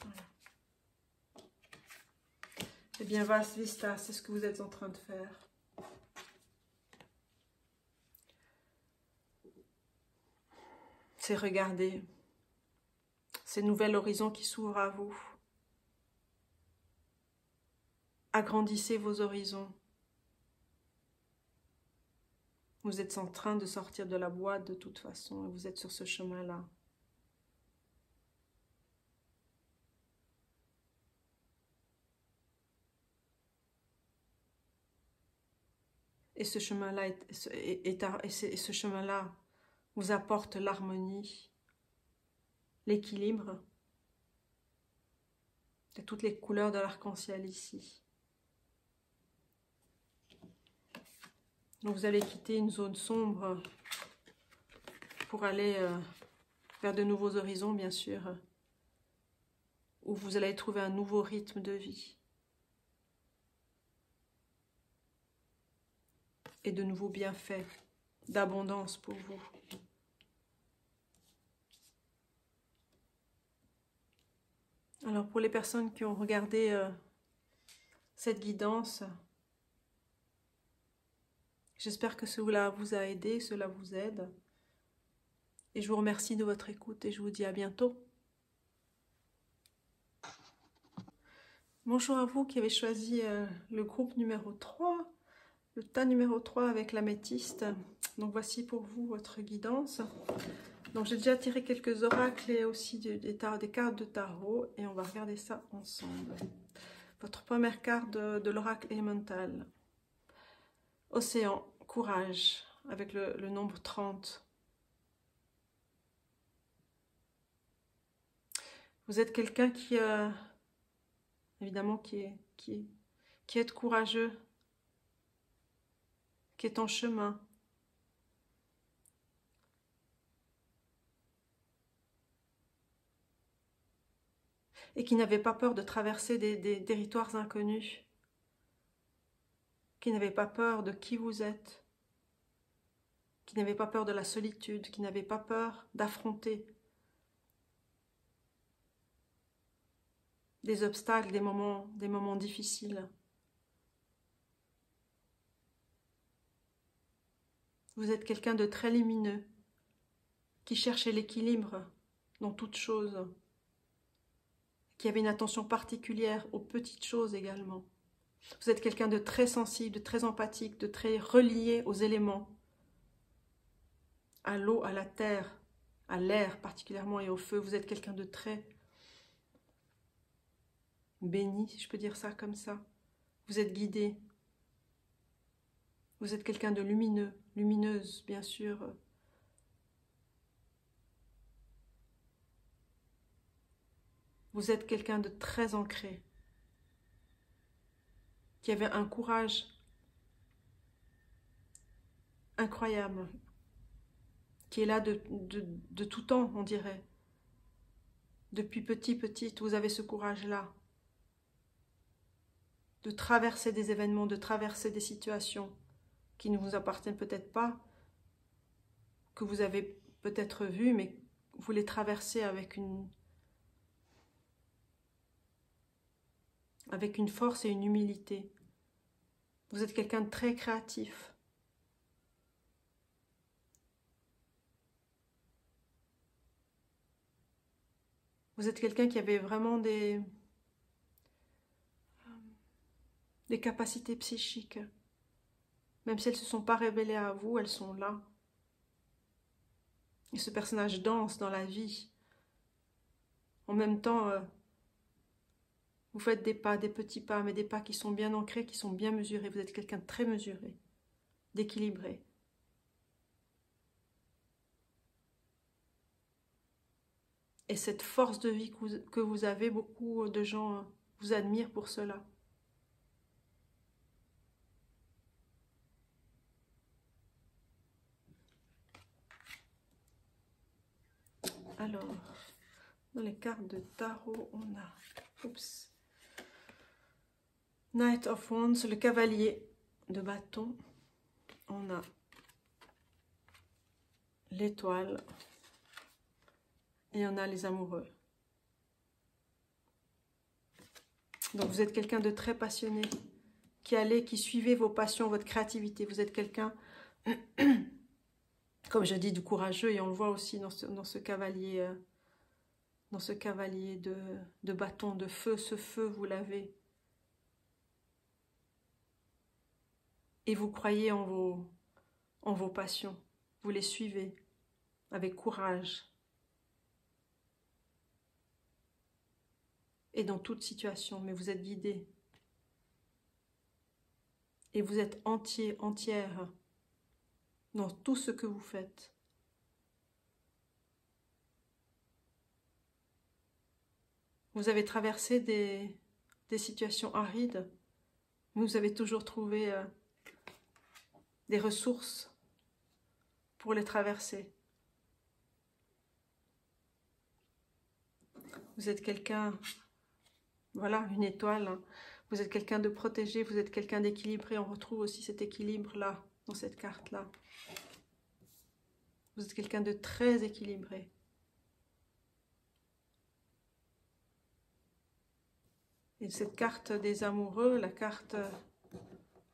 Voilà. Eh bien, Vas Vista, c'est ce que vous êtes en train de faire. C'est regarder ces nouveaux horizons qui s'ouvrent à vous. Agrandissez vos horizons. Vous êtes en train de sortir de la boîte de toute façon et vous êtes sur ce chemin-là. Et ce chemin-là ce chemin-là vous apporte l'harmonie, l'équilibre et toutes les couleurs de l'arc-en-ciel ici. Donc vous allez quitter une zone sombre pour aller vers de nouveaux horizons, bien sûr, où vous allez trouver un nouveau rythme de vie. Et de nouveaux bienfaits, d'abondance pour vous. Alors pour les personnes qui ont regardé cette guidance, j'espère que cela vous a aidé, cela vous aide. Et je vous remercie de votre écoute et je vous dis à bientôt. Bonjour à vous qui avez choisi le groupe numéro 3, le tas numéro 3 avec l'améthyste. Donc voici pour vous votre guidance. Donc j'ai déjà tiré quelques oracles et aussi des cartes de tarot et on va regarder ça ensemble. Votre première carte de l'oracle élémental. Océan, courage, avec le nombre 30. Vous êtes quelqu'un qui, évidemment, qui est courageux, qui est en chemin. Et qui n'avait pas peur de traverser des territoires inconnus. Qui n'avait pas peur de qui vous êtes. Qui n'avait pas peur de la solitude, qui n'avait pas peur d'affronter des obstacles, des moments difficiles. Vous êtes quelqu'un de très lumineux, qui cherche l'équilibre dans toute chose, qui avait une attention particulière aux petites choses également. Vous êtes quelqu'un de très sensible, de très empathique, de très relié aux éléments, à l'eau, à la terre, à l'air particulièrement et au feu. Vous êtes quelqu'un de très béni, si je peux dire ça comme ça. Vous êtes guidé. Vous êtes quelqu'un de lumineux, lumineuse, bien sûr. Vous êtes quelqu'un de très ancré, qui avait un courage incroyable, qui est là de tout temps, on dirait. Depuis petite, vous avez ce courage-là, de traverser des événements, de traverser des situations qui ne vous appartiennent peut-être pas, que vous avez peut-être vues, mais vous les traversez avec une force et une humilité. Vous êtes quelqu'un de très créatif. Vous êtes quelqu'un qui avait vraiment des capacités psychiques. Même si elles ne se sont pas révélées à vous, elles sont là. Et ce personnage danse dans la vie. En même temps, vous faites des pas, des petits pas, mais des pas qui sont bien ancrés, qui sont bien mesurés. Vous êtes quelqu'un de très mesuré, d'équilibré. Et cette force de vie que vous avez, beaucoup de gens vous admirent pour cela. Alors, dans les cartes de tarot, on a Knight of Wands, le cavalier de bâton. On a l'étoile. Et on a les amoureux. Donc vous êtes quelqu'un de très passionné, qui suivez vos passions, votre créativité. Vous êtes quelqu'un, comme je dis, de courageux, et on le voit aussi dans ce cavalier, de bâton, de feu. Ce feu, vous l'avez. Et vous croyez en vos passions. Vous les suivez avec courage. Et dans toute situation, mais vous êtes guidé. Et vous êtes entière dans tout ce que vous faites. Vous avez traversé des situations arides, mais vous avez toujours trouvé des ressources pour les traverser. Vous êtes quelqu'un, voilà, une étoile, hein. Vous êtes quelqu'un de protégé, vous êtes quelqu'un d'équilibré. On retrouve aussi cet équilibre-là, dans cette carte-là. Vous êtes quelqu'un de très équilibré. Et cette carte des amoureux, la carte,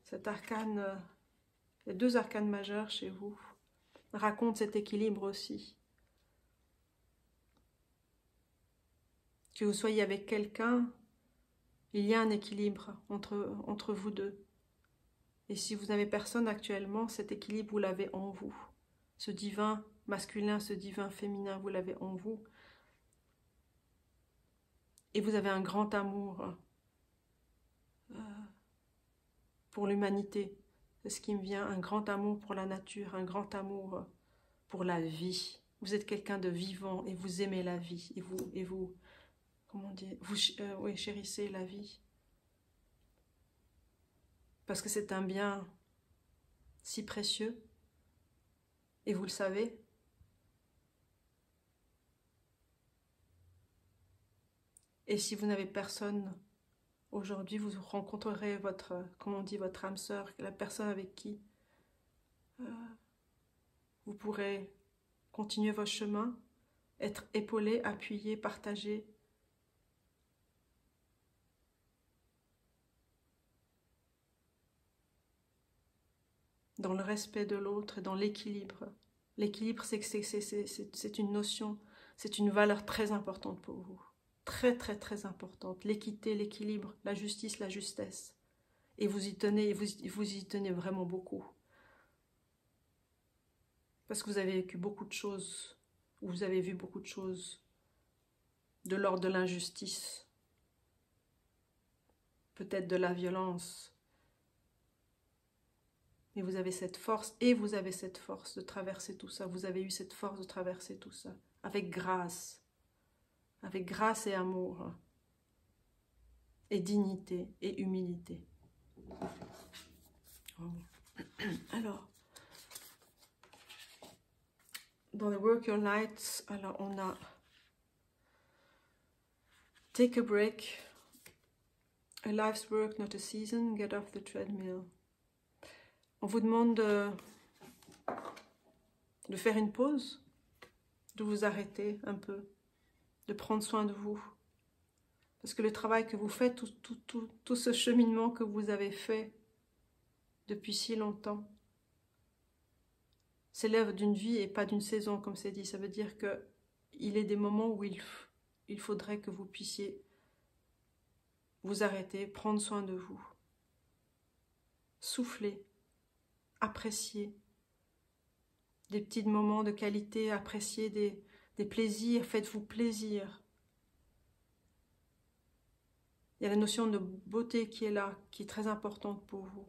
cet arcane, les deux arcanes majeurs chez vous, racontent cet équilibre aussi. Que vous soyez avec quelqu'un, il y a un équilibre entre vous deux. Et si vous n'avez personne actuellement, cet équilibre, vous l'avez en vous. Ce divin masculin, ce divin féminin, vous l'avez en vous. Et vous avez un grand amour pour l'humanité. C'est ce qui me vient, un grand amour pour la nature, un grand amour pour la vie. Vous êtes quelqu'un de vivant et vous aimez la vie. Et vous comment dire, oui, chérissez la vie. Parce que c'est un bien si précieux. Et vous le savez. Et si vous n'avez personne aujourd'hui, vous rencontrerez votre, comment on dit, votre âme sœur, la personne avec qui vous pourrez continuer votre chemin, être épaulé, appuyé, partagé. Dans le respect de l'autre et dans l'équilibre. L'équilibre, c'est une notion, c'est une valeur très importante pour vous. très très très importante. L'équité, l'équilibre, la justice, la justesse. Et vous y tenez, vous y tenez vraiment beaucoup. Parce que vous avez vécu beaucoup de choses, ou vous avez vu beaucoup de choses de l'ordre de l'injustice, peut-être de la violence. Mais vous avez cette force, et vous avez cette force de traverser tout ça. Vous avez eu cette force de traverser tout ça, avec grâce et amour, et dignité et humilité. Alors, dans le Work Your Lights, alors on a Take a break, a life's work, not a season, get off the treadmill. On vous demande de faire une pause, de vous arrêter un peu, de prendre soin de vous. Parce que le travail que vous faites, tout ce cheminement que vous avez fait depuis si longtemps, c'est l'œuvre d'une vie et pas d'une saison, comme c'est dit. Ça veut dire qu'il est des moments où il faudrait que vous puissiez vous arrêter, prendre soin de vous, souffler, apprécier des petits moments de qualité, apprécier des plaisirs, faites-vous plaisir. Il y a la notion de beauté qui est là, qui est très importante pour vous.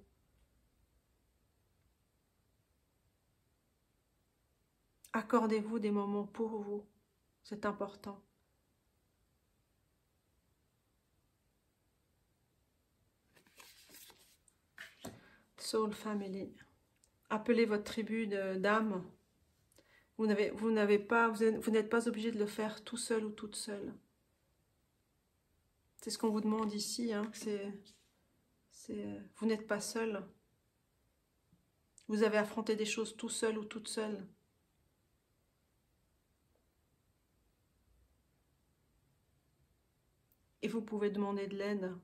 Accordez-vous des moments pour vous, c'est important. Soul Family. Appelez votre tribu d'âme. Vous n'êtes pas obligé de le faire tout seul ou toute seule. C'est ce qu'on vous demande ici. Hein. Vous n'êtes pas seul. Vous avez affronté des choses tout seul ou toute seule. Et vous pouvez demander de l'aide.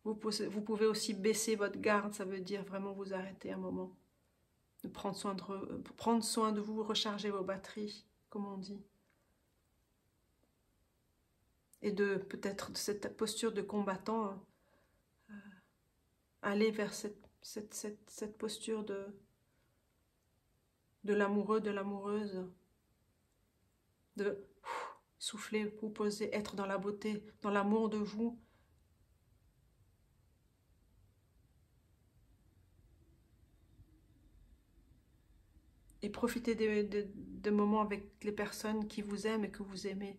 Vous pouvez aussi baisser votre garde, ça veut dire vraiment vous arrêter un moment. De prendre soin de vous, recharger vos batteries, comme on dit. Et de peut-être de cette posture de combattant, aller vers cette posture de l'amoureux, de l'amoureuse, de souffler, vous poser, être dans la beauté, dans l'amour de vous. Et profitez de moments avec les personnes qui vous aiment et que vous aimez.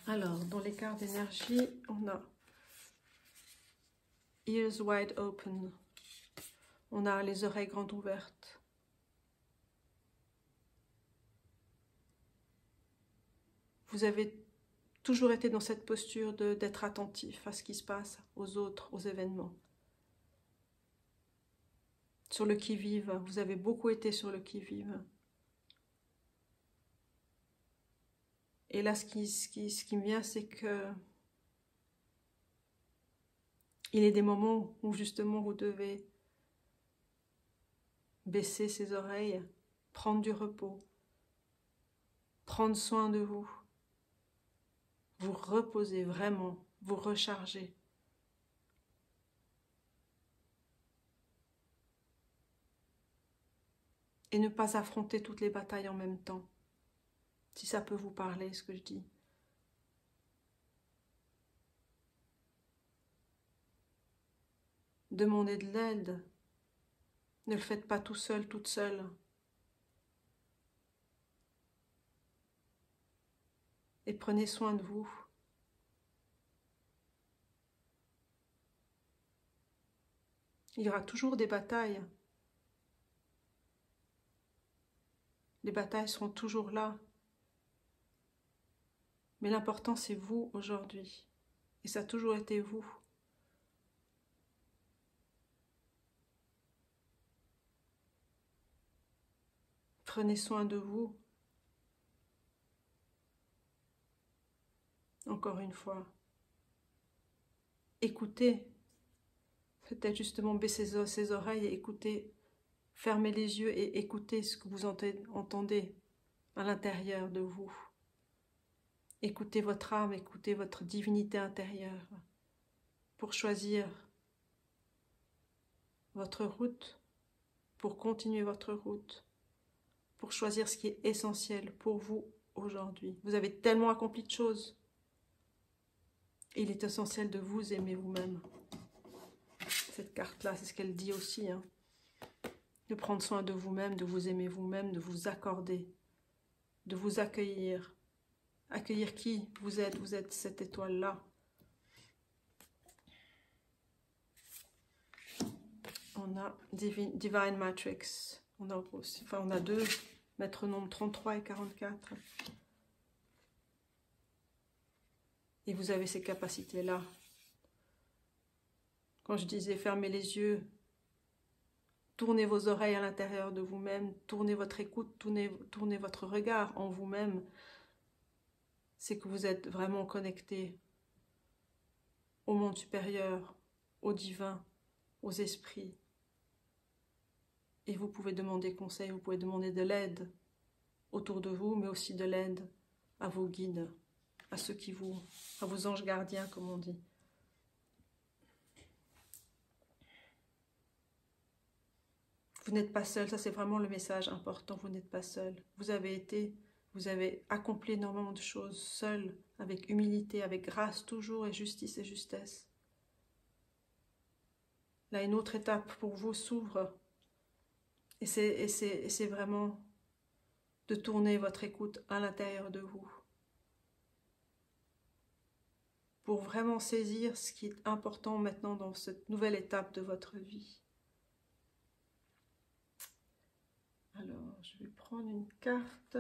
Alors, dans les cartes d'énergie, on a Ears wide open. On a les oreilles grandes ouvertes. Vous avez toujours été dans cette posture d'être attentif à ce qui se passe, aux autres, aux événements. Sur le qui-vive, vous avez beaucoup été sur le qui-vive. Et là, ce qui me vient, c'est que il y a des moments où justement vous devez baisser ses oreilles, prendre du repos, prendre soin de vous, vous reposer vraiment, vous recharger. Et ne pas affronter toutes les batailles en même temps, si ça peut vous parler, ce que je dis. Demandez de l'aide. Ne le faites pas tout seul, toute seule. Et prenez soin de vous. Il y aura toujours des batailles. Les batailles seront toujours là. Mais l'important, c'est vous aujourd'hui. Et ça a toujours été vous. Prenez soin de vous. Encore une fois. Écoutez. Peut-être justement baisser ses oreilles et écouter, fermer les yeux et écouter ce que vous entendez à l'intérieur de vous. Écoutez votre âme, écoutez votre divinité intérieure pour choisir votre route, pour continuer votre route, pour choisir ce qui est essentiel pour vous aujourd'hui. Vous avez tellement accompli de choses. Il est essentiel de vous aimer vous-même. Cette carte-là, c'est ce qu'elle dit aussi. Hein. De prendre soin de vous-même, de vous aimer vous-même, de vous accorder, de vous accueillir. Accueillir qui vous êtes cette étoile-là. On a Divine Matrix. On a aussi, enfin on a deux maîtres nombres 33 et 44. Et vous avez ces capacités-là. Quand je disais fermez les yeux, tournez vos oreilles à l'intérieur de vous-même, tournez votre écoute, tournez votre regard en vous-même, c'est que vous êtes vraiment connecté au monde supérieur, au divin, aux esprits. Et vous pouvez demander conseil, vous pouvez demander de l'aide autour de vous, mais aussi de l'aide à vos guides, à ceux à vos anges gardiens, comme on dit. Vous n'êtes pas seul, ça c'est vraiment le message important, vous n'êtes pas seul. Vous avez accompli énormément de choses seul, avec humilité, avec grâce toujours, et justice et justesse. Là, une autre étape pour vous s'ouvre, et c'est vraiment de tourner votre écoute à l'intérieur de vous, pour vraiment saisir ce qui est important maintenant dans cette nouvelle étape de votre vie. Alors, je vais prendre une carte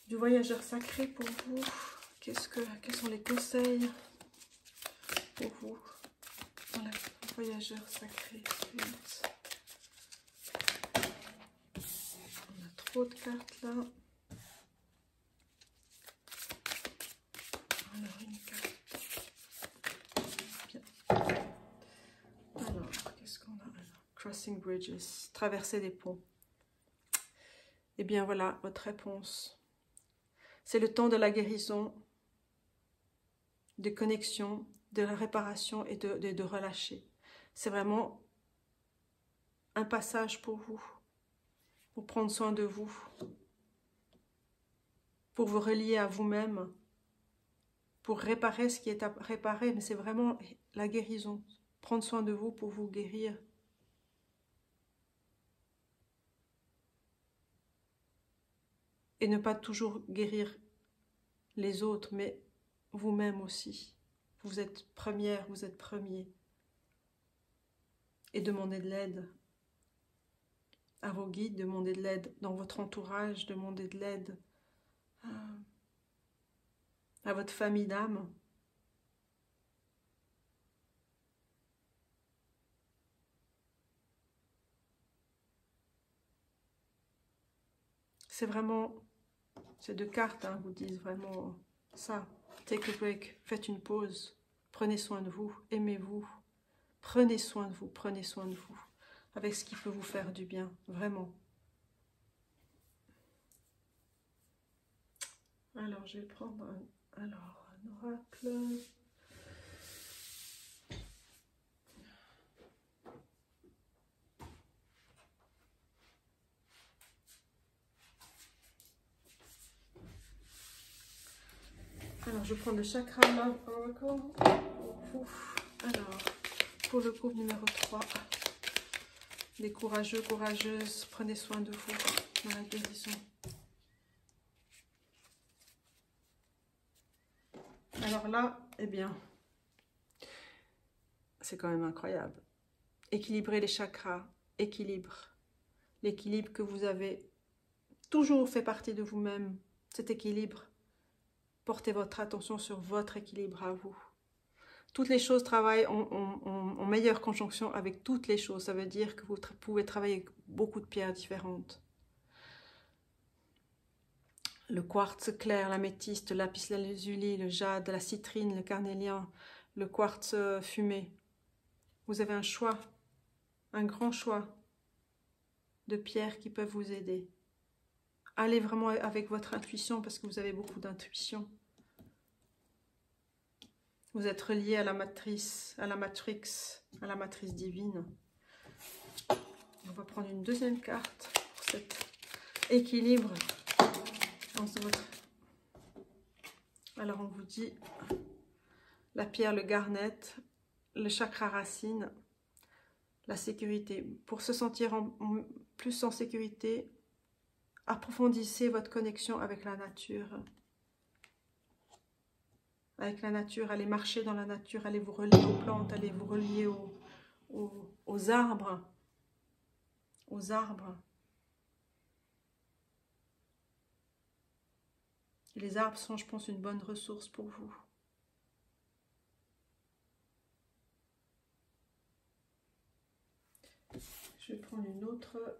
du voyageur sacré pour vous. Quels sont les conseils pour vous dans le voyageur sacré? On a trop de cartes là. Alors, une carte. Bien. Alors, qu'est-ce qu'on a? Crossing bridges, traverser des ponts. Eh bien, voilà votre réponse. C'est le temps de la guérison, de connexion, de la réparation et de relâcher. C'est vraiment un passage pour vous, pour prendre soin de vous, pour vous relier à vous-même, pour réparer ce qui est à réparer, mais c'est vraiment la guérison. Prendre soin de vous pour vous guérir. Et ne pas toujours guérir les autres, mais vous-même aussi. Vous êtes première, vous êtes premier. Et demandez de l'aide à vos guides, demandez de l'aide dans votre entourage, demandez de l'aide à votre famille d'âme. C'est vraiment, ces deux cartes vous disent vraiment ça. Take a break, faites une pause, prenez soin de vous, aimez-vous, prenez soin de vous, avec ce qui peut vous faire du bien, vraiment. Alors, je vais prendre un oracle. Alors, je prends le chakra Love Oracle pour vous. Alors, pour le couple numéro 3, les courageux, courageuses, prenez soin de vous dans la guérison. Alors là, eh bien, c'est quand même incroyable. Équilibrer les chakras, équilibre. L'équilibre que vous avez toujours fait partie de vous-même, cet équilibre. Portez votre attention sur votre équilibre à vous. Toutes les choses travaillent en meilleure conjonction avec toutes les choses. Ça veut dire que vous pouvez travailler avec beaucoup de pierres différentes. le quartz clair, l'améthyste, le lapis-lazuli, le jade, la citrine, le carnélien, le quartz fumé. Vous avez un choix, un grand choix de pierres qui peuvent vous aider. Allez vraiment avec votre intuition parce que vous avez beaucoup d'intuition. Vous êtes relié à la matrice, à la matrice divine. On va prendre une deuxième carte pour cet équilibre. Alors on vous dit la pierre, le garnet, le chakra racine, la sécurité. Pour se sentir plus en sécurité, approfondissez votre connexion avec la nature. Avec la nature, allez marcher dans la nature, allez vous relier aux plantes, allez vous relier aux arbres. Aux arbres. Et les arbres sont, je pense, une bonne ressource pour vous. Je vais prendre une autre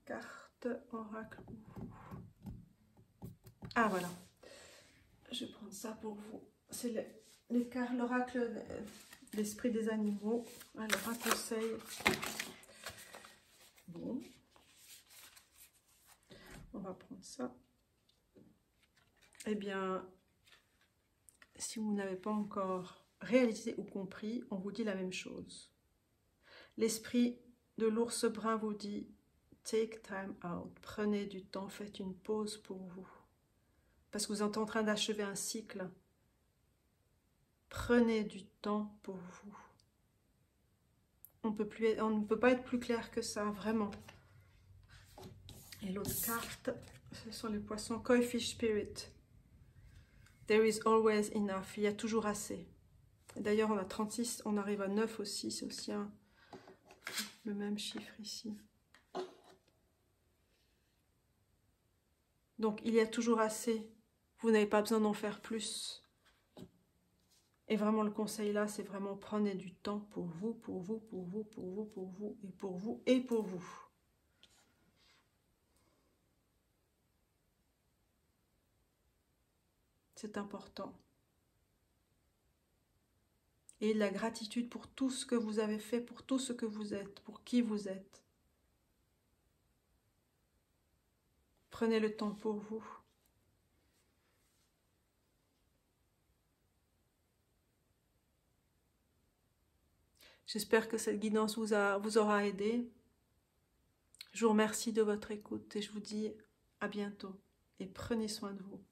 carte oracle. Ah voilà. Je vais prendre ça pour vous. C'est l'oracle l'esprit des animaux. Alors un conseil. Bon. On va prendre ça. Eh bien, si vous n'avez pas encore réalisé ou compris, on vous dit la même chose. L'esprit de l'ours brun vous dit « Take time out ». Prenez du temps, faites une pause pour vous. Parce que vous êtes en train d'achever un cycle. Prenez du temps pour vous. On ne peut pas être plus clair que ça, vraiment. Et l'autre carte, ce sont les poissons. Koi Fish Spirit. There is always enough. Il y a toujours assez. D'ailleurs, on a 36, on arrive à 9 aussi. C'est aussi le même chiffre ici. Donc, il y a toujours assez. Vous n'avez pas besoin d'en faire plus. Et vraiment, le conseil là, c'est vraiment prenez du temps pour vous, pour vous, pour vous, pour vous, pour vous, et pour vous, et pour vous. C'est important. Et de la gratitude pour tout ce que vous avez fait, pour tout ce que vous êtes, pour qui vous êtes. Prenez le temps pour vous. J'espère que cette guidance vous aura aidé. Je vous remercie de votre écoute et je vous dis à bientôt. Et prenez soin de vous.